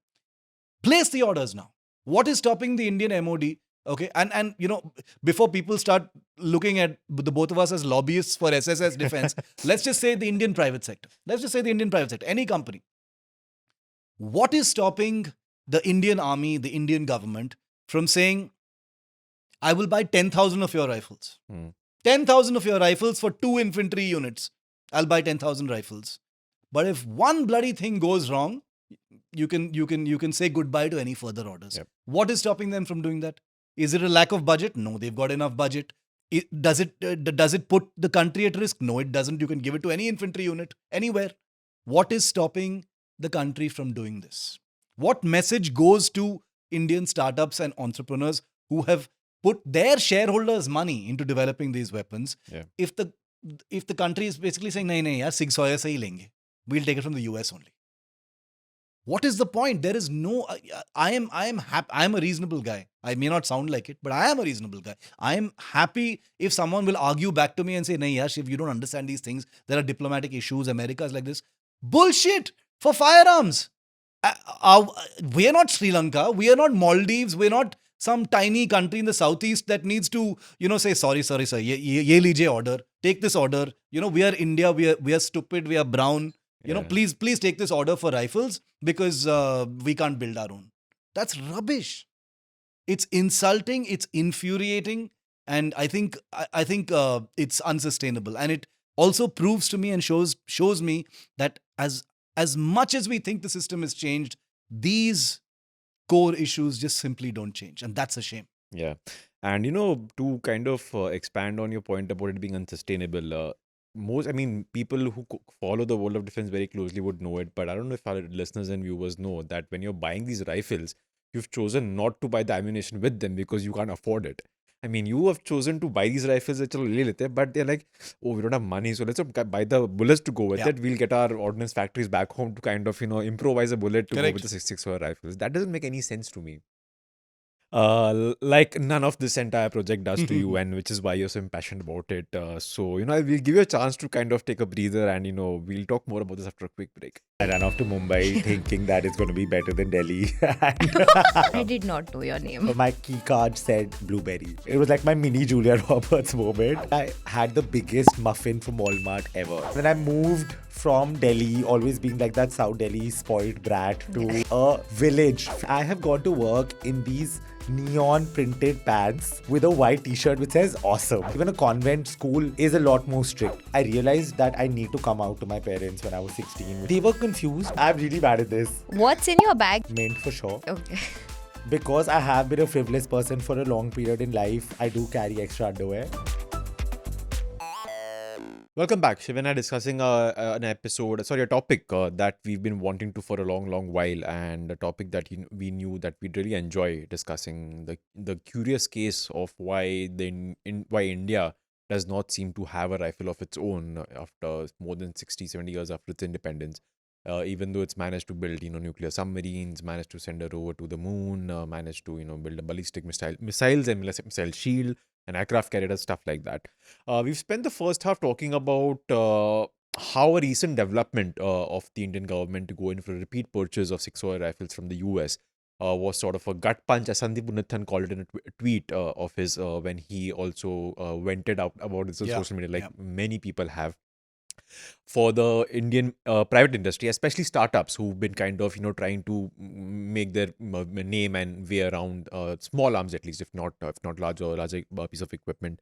Place the orders now. What is stopping the Indian MOD? Okay, and before people start looking at the both of us as lobbyists for SSS Defence, let's just say the Indian private sector. Any company. What is stopping the Indian Army, the Indian government, from saying, I will buy 10,000 of your rifles. 10,000 of your rifles for 2 infantry units. I'll buy 10,000 rifles. But if one bloody thing goes wrong, you can say goodbye to any further orders. Yep. What is stopping them from doing that? Is it a lack of budget? No, they've got enough budget. Does it put the country at risk? No, it doesn't. You can give it to any infantry unit, anywhere. What is stopping the country from doing this? What message goes to Indian startups and entrepreneurs who have put their shareholders' money into developing these weapons? Yeah. If the country is basically saying, nahi, yaar, 6 Hoyer se hi lenge. We'll take it from the US only. What is the point? There is no. I am a reasonable guy. I may not sound like it, but I am a reasonable guy. I am happy if someone will argue back to me and say, "Nahi, yaar, Shiv, you don't understand these things. There are diplomatic issues. America is like this." Bullshit for firearms. We are not Sri Lanka. We are not Maldives. We're not some tiny country in the southeast that needs to, say, sorry, sir. Ye lijiye order. Take this order. We are India. We are stupid. We are brown. Please take this order for rifles because we can't build our own. That's rubbish. It's insulting. It's infuriating, and I think it's unsustainable. And it also proves to me and shows me that as much as we think the system has changed, these core issues just simply don't change, and that's a shame. Yeah. And to kind of expand on your point about it being unsustainable, people who follow the world of defense very closely would know it, but I don't know if our listeners and viewers know that when you're buying these rifles, you've chosen not to buy the ammunition with them because you can't afford it. I mean, you have chosen to buy these rifles, chalo le lete hain, but they're like, oh, we don't have money, so let's buy the bullets to go with it. We'll get our ordnance factories back home to kind of, improvise a bullet to go with the 6.64 rifles. That doesn't make any sense to me. Like none of this entire project does to you, and which is why you're so impassioned about it. So, I will give you a chance to kind of take a breather, and we'll talk more about this after a quick break. I ran off to Mumbai thinking that it's going to be better than Delhi. I did not know your name. My key card said blueberry. It was like my mini Julia Roberts moment. I had the biggest muffin from Walmart ever. When I moved from Delhi, always being like that South Delhi spoiled brat, to a village, I have gone to work in these neon printed pants with a white t-shirt which says awesome. Even a convent school is a lot more strict. I realized that I need to come out to my parents when I was 16. They were confused. I'm really bad at this. What's in your bag? Mint for sure. Okay. Because I have been a frivolous person for a long period in life, I do carry extra underwear. Welcome back. Shiv and I discussing a topic that we've been wanting to for a long, long while, and a topic that we knew that we'd really enjoy discussing, the curious case of why why India does not seem to have a rifle of its own after more than 60, 70 years after its independence. Even though it's managed to build, nuclear submarines, managed to send a rover to the moon, managed to, build a ballistic missiles and missile shield, an aircraft carrier, stuff like that. We've spent the first half talking about how a recent development of the Indian government to go in for a repeat purchase of 6 rifles from the US was sort of a gut punch, as Sandeep Unithan called it in a tweet of his when he also vented out about it on social media, like many people have, for the Indian private industry, especially startups who've been kind of, trying to make their name and way around small arms, at least, if not larger piece of equipment.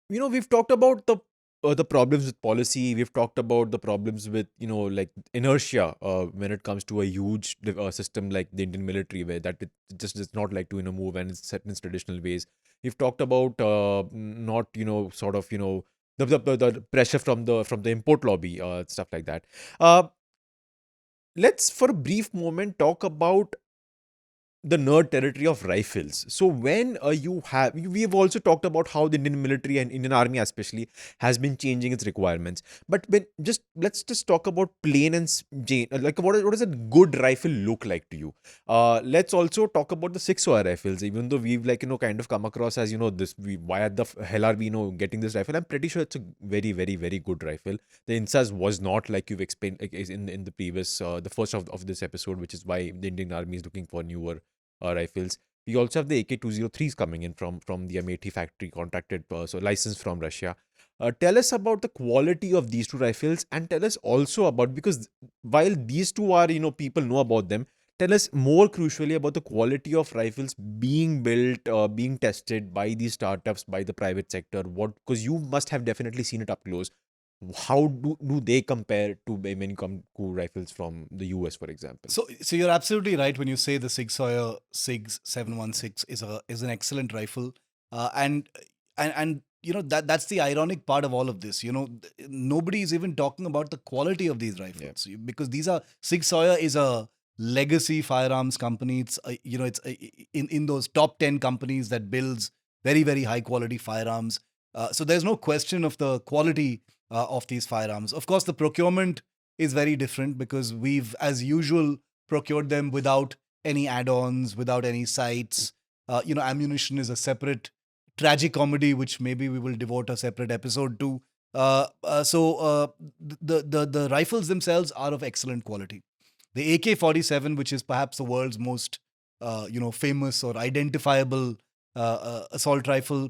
We've talked about the problems with policy. We've talked about the problems with, like inertia when it comes to a huge system like the Indian military, where that it just does not like to, move and it's set in its traditional ways. We've talked about not, sort of, the pressure from the import lobby, stuff like that. Let's for a brief moment talk about the nerd territory of rifles. So when we've also talked about how the Indian military and Indian army especially has been changing its requirements. But let's just talk about plain and like what does a good rifle look like to you? Let's also talk about the 6 rifles. Even though we've kind of come across as why the hell are we getting this rifle? I'm pretty sure it's a very, very, very good rifle. The INSAS was not, like you've explained in the previous the first of this episode, which is why the Indian army is looking for newer rifles. We also have the AK-203s coming in from the Amethi factory, contracted, so licensed from Russia. Tell us about the quality of these two rifles, and tell us also about, because while these two are, people know about them, tell us more crucially about the quality of rifles being built, being tested by these startups, by the private sector. Because you must have definitely seen it up close. How do they compare to when you come to rifles from the US, for example? So you're absolutely right when you say the Sig Sauer SIGS 716 is an excellent rifle, and that's the ironic part of all of this. Nobody is even talking about the quality of these rifles, because Sig Sauer is a legacy firearms company. It's in those top 10 companies that builds very, very high quality firearms. So there's no question of the quality of these firearms. Of course, the procurement is very different, because we've, as usual, procured them without any add-ons, without any sights. Ammunition is a separate tragicomedy, which maybe we will devote a separate episode to. So the rifles themselves are of excellent quality. The AK-47, which is perhaps the world's most famous or identifiable assault rifle,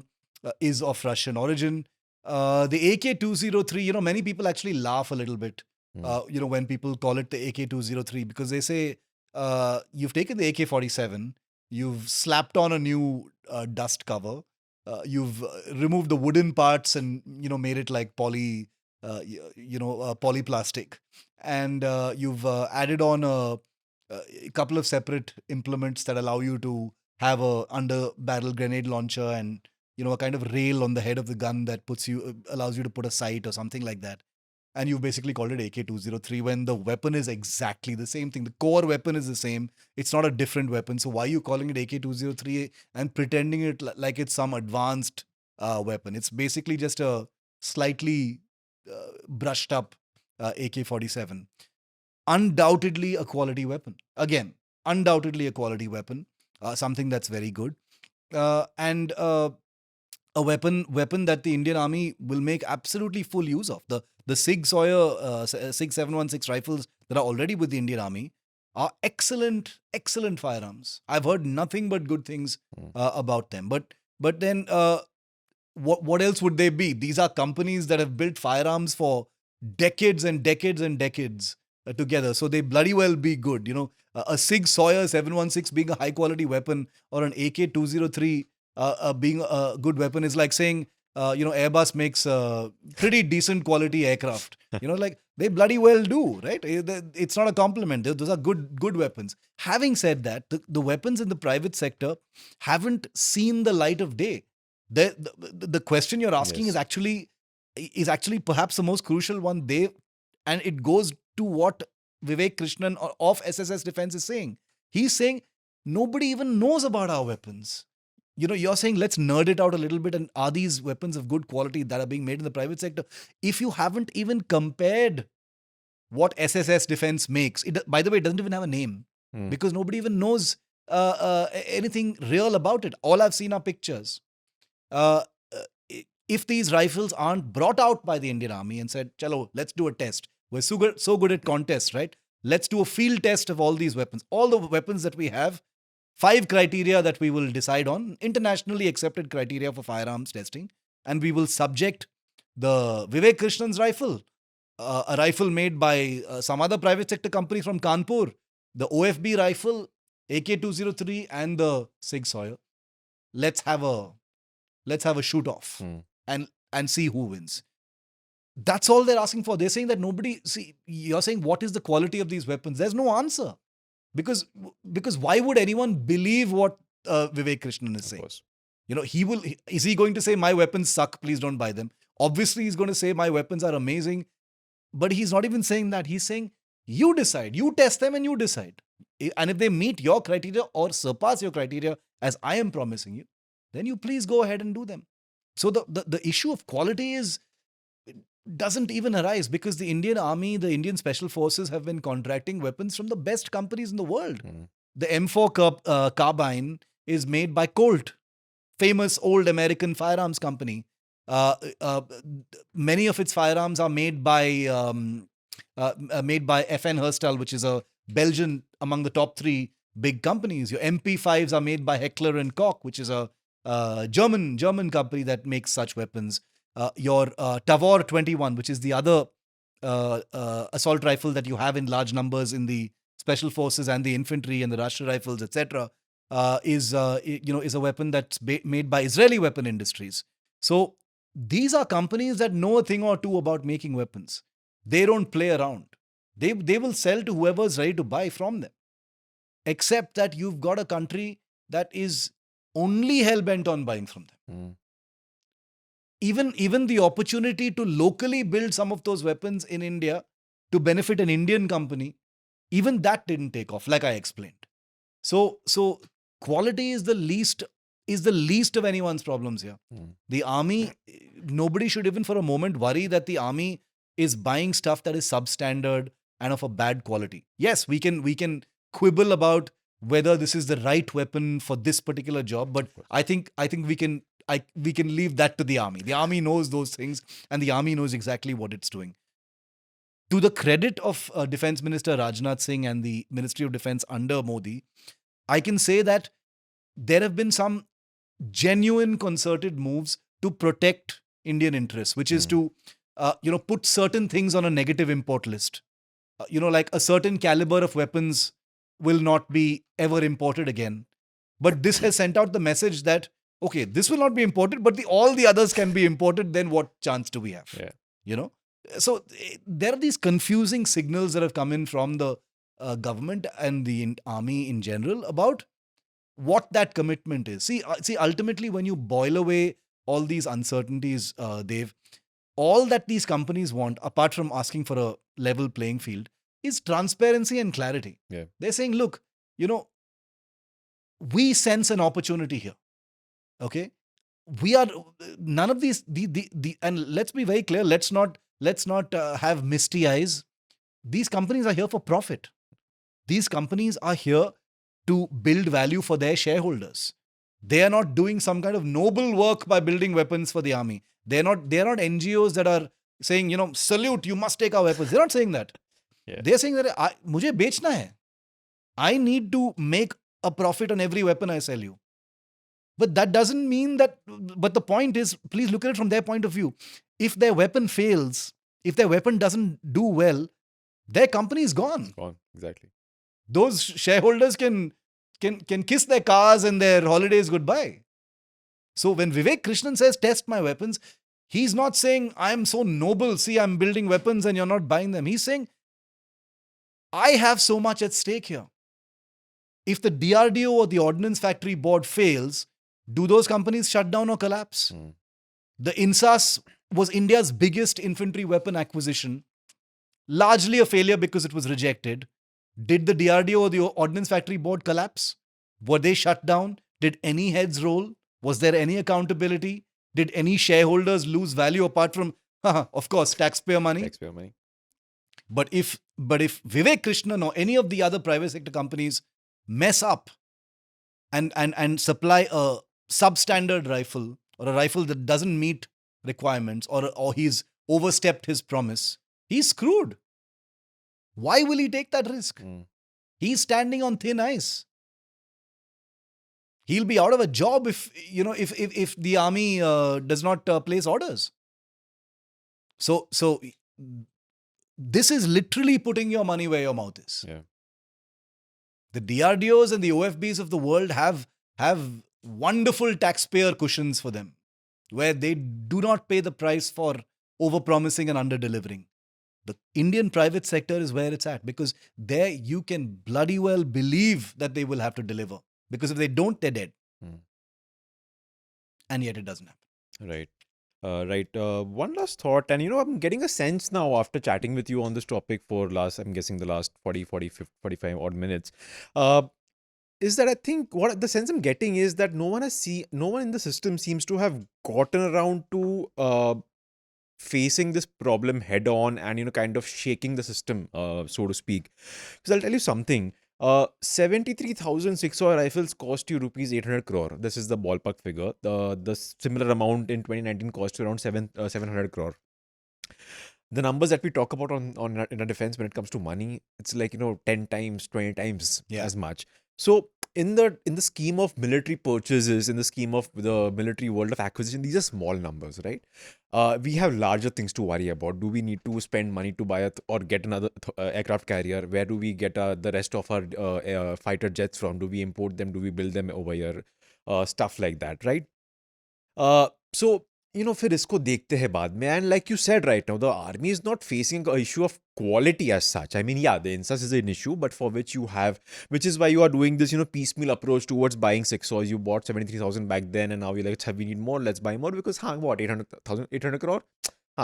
is of Russian origin. The AK-203, many people actually laugh a little bit, when people call it the AK-203, because they say, you've taken the AK-47, you've slapped on a new dust cover, you've removed the wooden parts and, made it like polyplastic. And you've added on a couple of separate implements that allow you to have a under barrel grenade launcher and a kind of rail on the head of the gun that allows you to put a sight or something like that. And you basically called it AK-203 when the weapon is exactly the same thing. The core weapon is the same. It's not a different weapon. So why are you calling it AK-203 and pretending it like it's some advanced weapon? It's basically just a slightly brushed up AK-47. Undoubtedly a quality weapon. Again, undoubtedly a quality weapon. Something that's very good. And a weapon that the Indian Army will make absolutely full use of. The SIG Sawyer 6716 rifles that are already with the Indian Army are excellent firearms. I've heard nothing but good things about them. But then what else would they be? These are companies that have built firearms for decades and decades and decades together. So they bloody well be good. A SIG Sawyer 716 being a high quality weapon or an AK-203 being a good weapon is like saying, Airbus makes pretty decent quality aircraft. Like they bloody well do, right? It's not a compliment. Those are good weapons. Having said that, the weapons in the private sector haven't seen the light of day. The question you're asking is actually perhaps the most crucial one. And it goes to what Vivek Krishnan of SSS Defence is saying. He's saying nobody even knows about our weapons. You're saying let's nerd it out a little bit, and are these weapons of good quality that are being made in the private sector? If you haven't even compared what SSS Defence makes, by the way, it doesn't even have a name because nobody even knows anything real about it. All I've seen are pictures. If these rifles aren't brought out by the Indian Army and said, chalo, let's do a test. We're so good at contests, right? Let's do a field test of all these weapons. All the weapons that we have, 5 criteria that we will decide on, internationally accepted criteria for firearms testing. And we will subject the Vivek Krishnan's rifle, a rifle made by some other private sector company from Kanpur, the OFB rifle, AK-203 and the SIG Sawyer. Let's have a shoot off and see who wins. That's all they're asking for. They're saying that you're saying what is the quality of these weapons? There's no answer. Because why would anyone believe what Vivek Krishnan is saying? Course. Is he going to say my weapons suck, please don't buy them? Obviously he's going to say my weapons are amazing, but he's not even saying that. He's saying you decide, you test them and you decide. And if they meet your criteria or surpass your criteria as I am promising you, then you please go ahead and do them. So the issue of quality doesn't even arise because the Indian Army, the Indian Special Forces have been contracting weapons from the best companies in the world. The M4 carbine is made by Colt, famous old American firearms company. Many of its firearms are made by FN Herstal, which is a Belgian among the top 3 big companies. Your MP5s are made by Heckler & Koch, which is a German company that makes such weapons. Your Tavor 21, which is the other assault rifle that you have in large numbers in the special forces and the infantry and the Rashtra rifles, etc., is a weapon that's made by Israeli weapon industries. So these are companies that know a thing or two about making weapons. They don't play around. They will sell to whoever's ready to buy from them. Except that you've got a country that is only hell-bent on buying from them. Even the opportunity to locally build some of those weapons in India to benefit an Indian company, even that didn't take off, like I explained. So quality is the least of anyone's problems here. The army, nobody should even for a moment worry that the army is buying stuff that is substandard and of a bad quality. Yes, we can quibble about whether this is the right weapon for this particular job, but I think we can leave that to the army. The army knows those things, and the army knows exactly what it's doing. To the credit of Defence Minister Rajnath Singh and the Ministry of Defence under Modi, I can say that there have been some genuine concerted moves to protect Indian interests, which is to put certain things on a negative import list. Like a certain caliber of weapons will not be ever imported again. But this has sent out the message that, okay, this will not be imported, but all the others can be imported, then what chance do we have? Yeah. So there are these confusing signals that have come in from the government and the army in general about what that commitment is. See, ultimately, when you boil away all these uncertainties, Dev, all that these companies want, apart from asking for a level playing field, is transparency and clarity. Yeah. They're saying, look, we sense an opportunity here. Okay, we are none of these. And let's be very clear. Let's not have misty eyes. These companies are here for profit. These companies are here to build value for their shareholders. They are not doing some kind of noble work by building weapons for the army. They're not NGOs that are saying, salute, you must take our weapons. They're not saying that. Yeah. They're saying that mujhe bechna hai. I need to make a profit on every weapon I sell you. But that doesn't mean that. But the point is, please look at it from their point of view. If their weapon fails, if their weapon doesn't do well, their company is gone. Gone, exactly. Those shareholders can kiss their cars and their holidays goodbye. So when Vivek Krishnan says, test my weapons, he's not saying, I'm so noble, see, I'm building weapons and you're not buying them. He's saying, I have so much at stake here. If the DRDO or the Ordnance Factory Board fails, do those companies shut down or collapse? The INSAS was India's biggest infantry weapon acquisition, largely a failure because it was rejected. Did the DRDO or the Ordnance Factory Board collapse? Were they shut down? Did any heads roll? Was there any accountability? Did any shareholders lose value apart from, of course, taxpayer money? Taxpayer money. But if Vivek Krishnan or any of the other private sector companies mess up and supply a substandard rifle or a rifle that doesn't meet requirements or he's overstepped his promise, he's screwed. Why will he take that risk? He's standing on thin ice. He'll be out of a job if the army does not place orders. So this is literally putting your money where your mouth is. Yeah. The DRDOs and the OFBs of the world have wonderful taxpayer cushions for them, where they do not pay the price for overpromising and underdelivering. The Indian private sector is where it's at, because there you can bloody well believe that they will have to deliver. Because if they don't, they're dead. And yet it doesn't happen. Right. Right. One last thought, and I'm getting a sense now after chatting with you on this topic for I'm guessing the last 45 odd minutes, is that I think what the sense I'm getting is that no one in the system seems to have gotten around to facing this problem head on and kind of shaking the system, so to speak. Because I'll tell you something. 73,000 6-oy rifles cost you rupees 800 crore. This is the ballpark figure. The similar amount in 2019 cost you around 700 crore. The numbers that we talk about in a defense when it comes to money, it's like 10 times, 20 times as much. So in the scheme of military purchases, in the scheme of the military world of acquisition, these are small numbers, right? We have larger things to worry about. Do we need to spend money to buy or get another aircraft carrier? Where do we get the rest of our fighter jets from? Do we import them? Do we build them over here? Stuff like that, right? So फिर इसको देखते हैं बाद में, and like you said right now, the army is not facing an issue of quality as such. I mean, yeah, the INSAS is an issue, but for which is why you are doing this, piecemeal approach towards buying 6-oys. You bought 73,000 back then, and now you're like, we need more, let's buy more, because, what, 800 crore?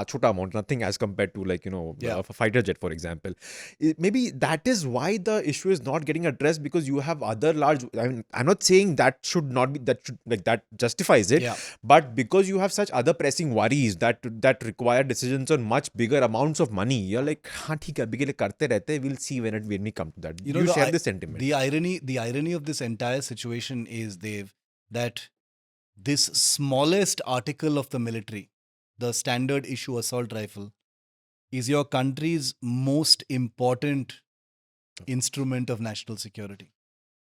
Chota amount, nothing as compared to a fighter jet, for example. Maybe that is why the issue is not getting addressed, because you have other large. I mean, I'm not saying that should not be that justifies it, but because you have such other pressing worries that require decisions on much bigger amounts of money, you're like, theek hai, abhi ke liye karte rehte, we'll see when we come to that. You share this sentiment. The irony of this entire situation is, Dev, that this smallest article of the military, the standard issue assault rifle, is your country's most important instrument of national security.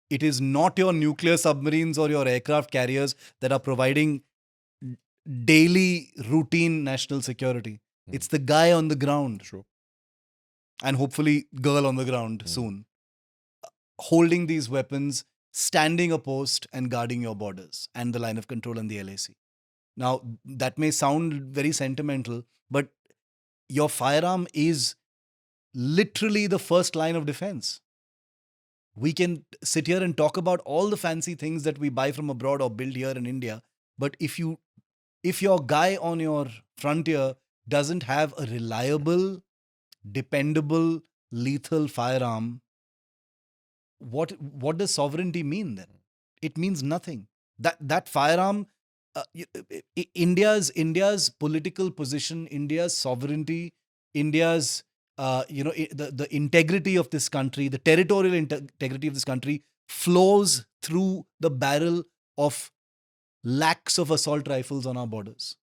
It is not your nuclear submarines or your aircraft carriers that are providing daily routine national security. It's the guy on the ground. True. And hopefully girl on the ground soon, holding these weapons, standing a post and guarding your borders and the line of control and the LAC. Now, that may sound very sentimental, but your firearm is literally the first line of defense. We can sit here and talk about all the fancy things that we buy from abroad or build here in India. But if your guy on your frontier doesn't have a reliable, dependable, lethal firearm, what does sovereignty mean then? It means nothing. That firearm, India's political position, India's sovereignty, India's the integrity of this country, the territorial integrity of this country flows through the barrel of lakhs of assault rifles on our borders.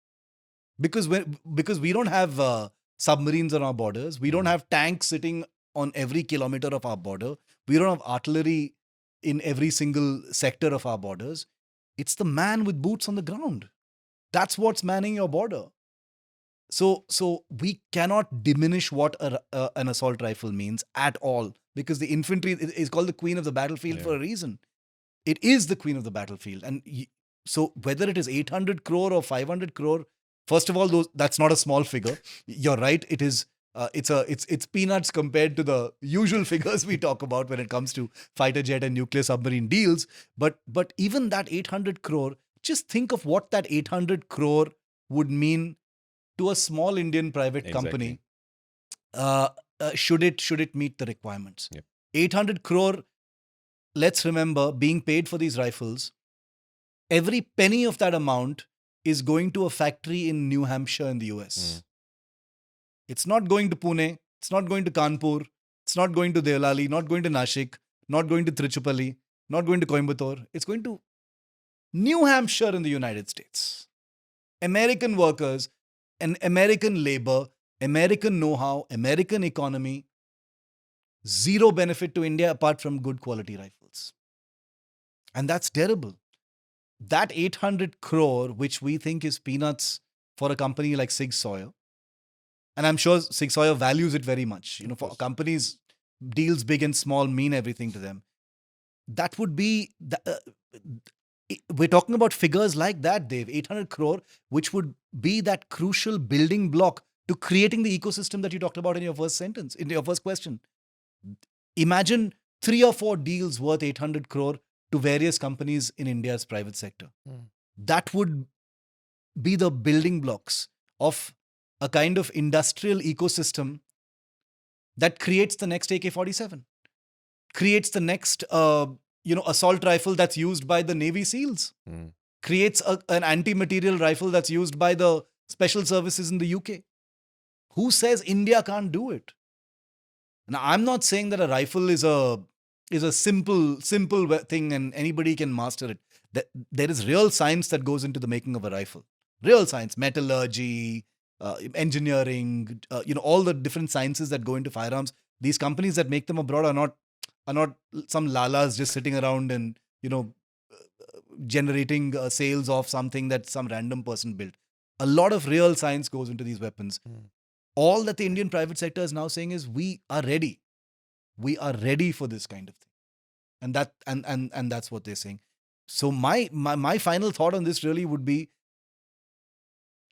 Because we don't have submarines on our borders, we don't have tanks sitting on every kilometer of our border, we don't have artillery in every single sector of our borders. It's the man with boots on the ground. That's what's manning your border. So we cannot diminish what an assault rifle means at all, because the infantry is called the queen of the battlefield for a reason. It is the queen of the battlefield. And so whether it is 800 crore or 500 crore, first of all, that's not a small figure. You're right. It is. It's peanuts compared to the usual figures we talk about when it comes to fighter jet and nuclear submarine deals. But even that 800 crore, just think of what that 800 crore would mean to a small Indian private company. Should it meet the requirements? 800 crore. Let's remember, being paid for these rifles, every penny of that amount is going to a factory in New Hampshire in the US. It's not going to Pune. It's not going to Kanpur. It's not going to Devlali, not going to Nashik, not going to Trichupalli, not going to Coimbatore. It's going to New Hampshire in the United States. American workers and American labor, American know-how, American economy. Zero benefit to India apart from good quality rifles. And that's terrible. That 800 crore, which we think is peanuts for a company like Sig Sauer, and I'm sure Sig Sauer values it very much. For companies, deals big and small mean everything to them. That would be, we're talking about figures like that, Dev, 800 crore, which would be that crucial building block to creating the ecosystem that you talked about in your first sentence, in your first question. Imagine 3 or 4 deals worth 800 crore to various companies in India's private sector. That would be the building blocks of a kind of industrial ecosystem that creates the next AK-47, creates the next assault rifle that's used by the Navy SEALs, creates an anti-material rifle that's used by the special services in the UK. Who says India can't do it? Now, I'm not saying that a rifle is a simple thing and anybody can master it. There is real science that goes into the making of a rifle. Real science, metallurgy, engineering, all the different sciences that go into firearms. These companies that make them abroad are not some lalas just sitting around and generating sales of something that some random person built. A lot of real science goes into these weapons. All that the Indian private sector is now saying is we are ready. We are ready for this kind of thing. And that's what they're saying. So my final thought on this really would be,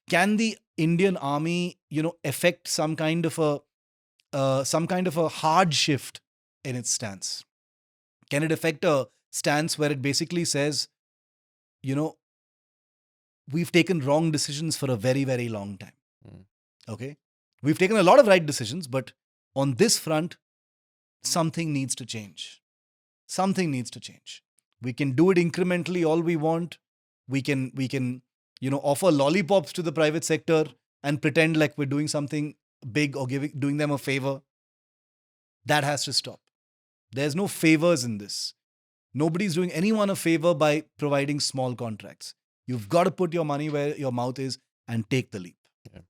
can the Indian army, affect some kind of a hard shift in its stance? Can it affect a stance where it basically says, we've taken wrong decisions for a very, very long time. Okay? We've taken a lot of right decisions, but on this front, something needs to change. Something needs to change. We can do it incrementally all we want. We can offer lollipops to the private sector and pretend like we're doing something big or doing them a favor. That has to stop. There's no favors in this. Nobody's doing anyone a favor by providing small contracts. You've got to put your money where your mouth is and take the leap. Yeah.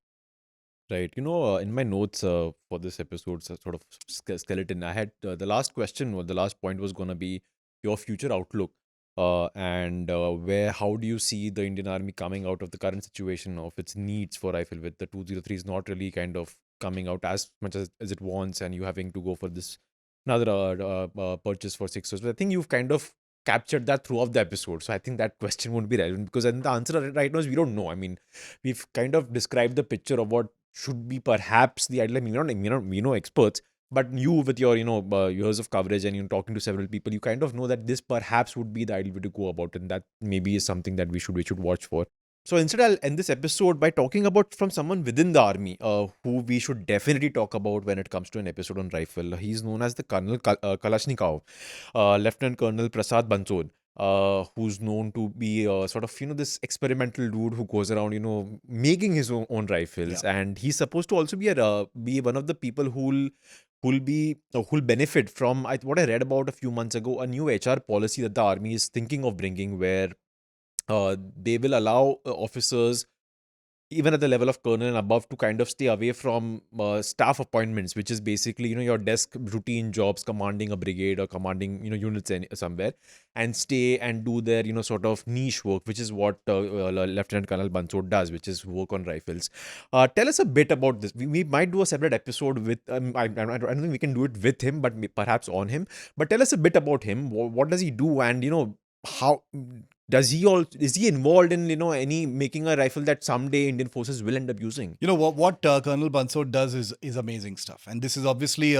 Right. In my notes for this episode, sort of skeleton, I had the last question, or the last point was going to be your future outlook. And how do you see the Indian Army coming out of the current situation of its needs for rifle, with the 203 is not really kind of coming out as much as it wants, and you having to go for this another purchase for 6. So I think you've kind of captured that throughout the episode. So I think that question won't be relevant, because the answer right now is we don't know. I mean, we've kind of described the picture of what should be perhaps the ideal. I mean, we're not experts, But you, with your years of coverage and talking to several people, you kind of know that this perhaps would be the ideal way to go about it, and that maybe is something that we should watch for. So instead, I'll end this episode by talking about from someone within the army, who we should definitely talk about when it comes to an episode on rifle. He's known as the Colonel Kalashnikov, Lieutenant Colonel Prasad Bansod, who's known to be sort of this experimental dude who goes around making his own rifles, and he's supposed to also be one of the people who'll benefit from what I read about a few months ago, a new HR policy that the army is thinking of bringing, where they will allow officers, even at the level of colonel and above, to kind of stay away from staff appointments, which is basically your desk routine jobs, commanding a brigade or commanding units somewhere, and stay and do their sort of niche work, which is what Lieutenant Colonel Bansod does, which is work on rifles. Tell us a bit about this. We might do a separate episode with I don't think we can do it with him, but perhaps on him. But tell us a bit about him. What does he do, and how is he involved in any making a rifle that someday Indian forces will end up using? What Colonel Bansod does is amazing stuff, and this is obviously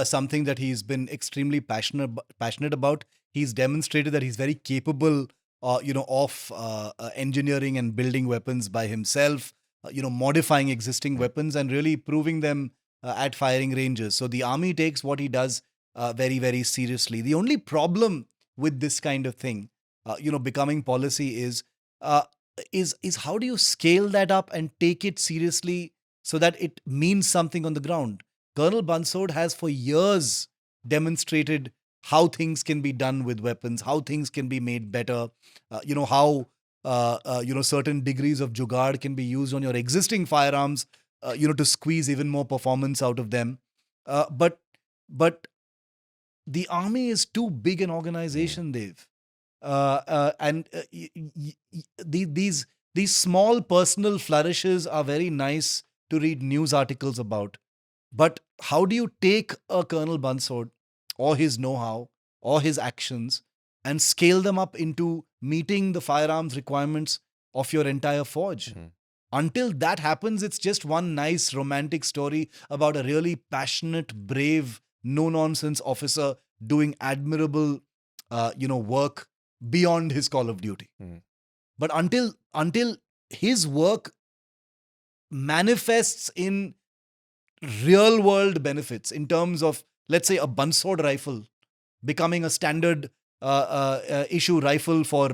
something that he's been extremely passionate about. He's demonstrated that he's very capable of engineering and building weapons by himself, modifying existing weapons and really proving them at firing ranges. So the army takes what he does very, very seriously. The only problem with this kind of thing, becoming policy is how do you scale that up and take it seriously so that it means something on the ground? Colonel Bansod has for years demonstrated how things can be done with weapons, how things can be made better, how certain degrees of jugaad can be used on your existing firearms, to squeeze even more performance out of them. But the army is too big an organization, Dev. These small personal flourishes are very nice to read news articles about. But how do you take a Colonel Bansod or his know-how or his actions and scale them up into meeting the firearms requirements of your entire forge? Mm-hmm. Until that happens, it's just one nice romantic story about a really passionate, brave, no-nonsense officer doing admirable, work beyond his call of duty. Mm. But until his work manifests in real world benefits in terms of, let's say, a Bansod rifle becoming a standard issue rifle for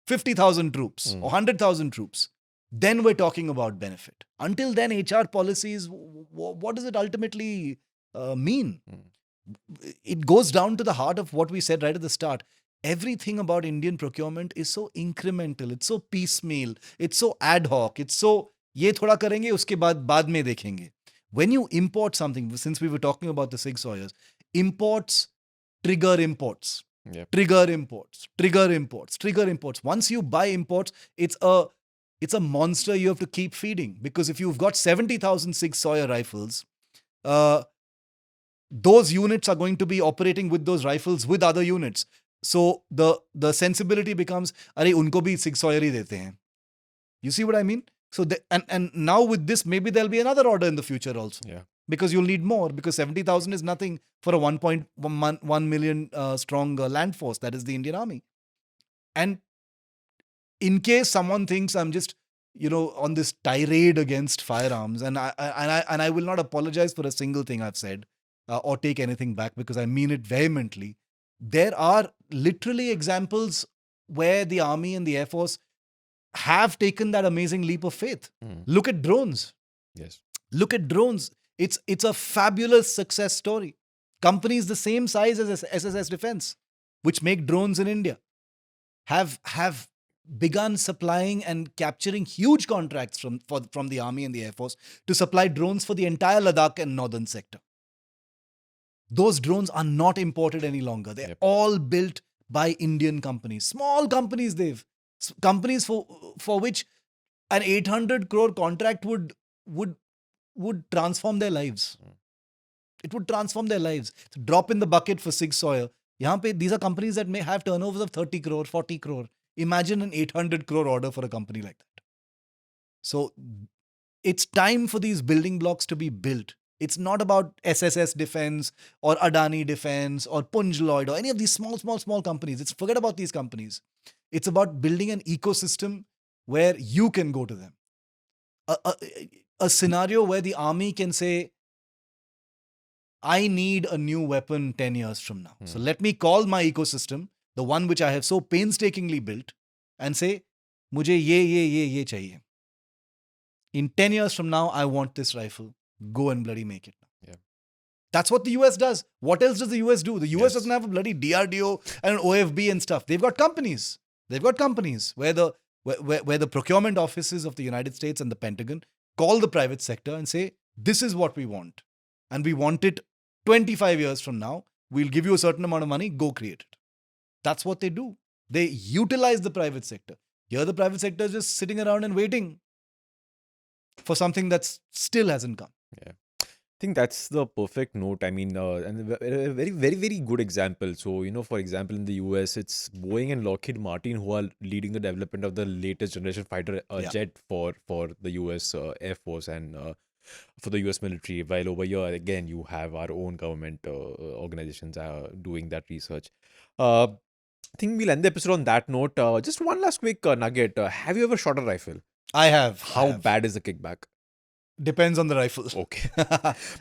50,000 troops or 100,000 troops, then we're talking about benefit. Until then, HR policies, what does it ultimately mean? It goes down to the heart of what we said right at the start. Everything about Indian procurement is so incremental, it's so piecemeal, it's so ad hoc, it's so ye thoda karenge, uske baad mein dekhenge. When you import something, since we were talking about the Sig Sawyers, imports trigger imports. Yep. Trigger imports. Once you buy imports, it's a monster you have to keep feeding, because if you've got 70,000 Sig Sauer rifles, those units are going to be operating with those rifles with other units. So the sensibility becomes, अरे उनको भी Sig Sauer ही देते हैं. You see what I mean? So and now with this, maybe there'll be another order in the future also. Yeah. Because you'll need more, because 70,000 is nothing for a 1.1 million strong land force. That is the Indian Army. And in case someone thinks I'm just, on this tirade against firearms, and I will not apologize for a single thing I've said or take anything back, because I mean it vehemently. There are literally examples where the Army and the Air Force have taken that amazing leap of faith. Look at drones. Yes. Look at drones. It's a fabulous success story. Companies the same size as SSS Defence, which make drones in India, have begun supplying and capturing huge contracts from the Army and the Air Force to supply drones for the entire Ladakh and northern sector. Those drones are not imported any longer. They're all built by Indian companies. Small companies, companies for which an 800 crore contract would transform their lives. It would transform their lives. It's a drop in the bucket for Sig Sauer. These are companies that may have turnovers of 30 crore, 40 crore. Imagine an 800 crore order for a company like that. So it's time for these building blocks to be built. It's not about SSS Defence or Adani Defence or Punj Lloyd or any of these small companies. Forget about these companies. It's about building an ecosystem where you can go to them. A scenario where the army can say, I need a new weapon 10 years from now. So let me call my ecosystem, the one which I have so painstakingly built, and say, mujhe ye chahiye. In 10 years from now, I want this rifle. Go and bloody make it. Yeah. That's what the US does. What else does the US do? The US doesn't have a bloody DRDO and an OFB and stuff. They've got companies. Where the procurement offices of the United States and the Pentagon call the private sector and say, this is what we want. And we want it 25 years from now. We'll give you a certain amount of money. Go create it. That's what they do. They utilize the private sector. Here the private sector is just sitting around and waiting for something that still hasn't come. Yeah. I think that's the perfect note. I mean, and a very, very, very good example. So, for example, in the US, it's Boeing and Lockheed Martin who are leading the development of the latest generation fighter jet for the US Air Force and for the US military. While over here, again, you have our own government organizations doing that research. I think we'll end the episode on that note. Just one last quick nugget. Have you ever shot a rifle? I have. How bad is the kickback? Depends on the rifle. Okay.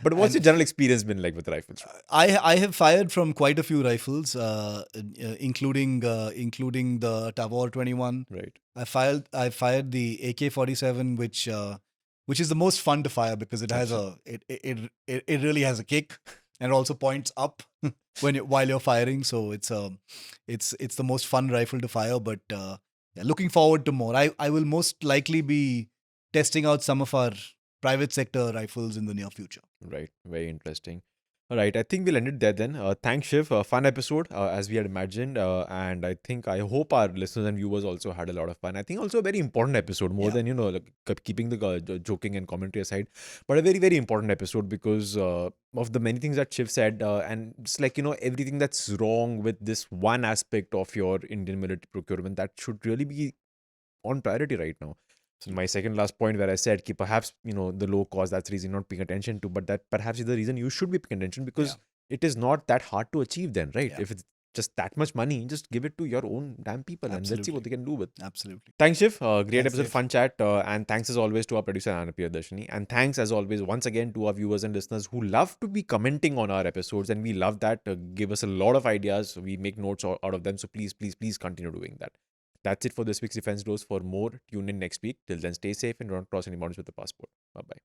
But what's your general experience been like with rifles? I have fired from quite a few rifles, including the Tavor 21. Right. I fired the AK-47, which is the most fun to fire because it has it really has a kick and it also points up while you're firing. So it's the most fun rifle to fire. But looking forward to more. I will most likely be testing out some of our private sector rifles in the near future. Right. Very interesting. All right. I think we'll end it there then. Thanks, Shiv. Fun episode, as we had imagined. And I hope our listeners and viewers also had a lot of fun. I think also a very important episode, more than, keeping the joking and commentary aside, but a very, very important episode because of the many things that Shiv said. And it's like, everything that's wrong with this one aspect of your Indian military procurement that should really be on priority right now. So my second last point where I said perhaps, the low cost, that's the reason you're not paying attention to, but that perhaps is the reason you should be paying attention because it is not that hard to achieve then, right? Yeah. If it's just that much money, just give it to your own damn people and let's see what they can do with. Absolutely. Thanks, Shiv. Great episode, Shiv. fun chat. And thanks as always to our producer, Anna Priyadarshini. And thanks as always, once again, to our viewers and listeners who love to be commenting on our episodes. And we love that. Give us a lot of ideas. We make notes out of them. So please, please, please continue doing that. That's it for this week's Defense Dose. For more, tune in next week. Till then, stay safe and don't cross any boundaries with the passport. Bye-bye.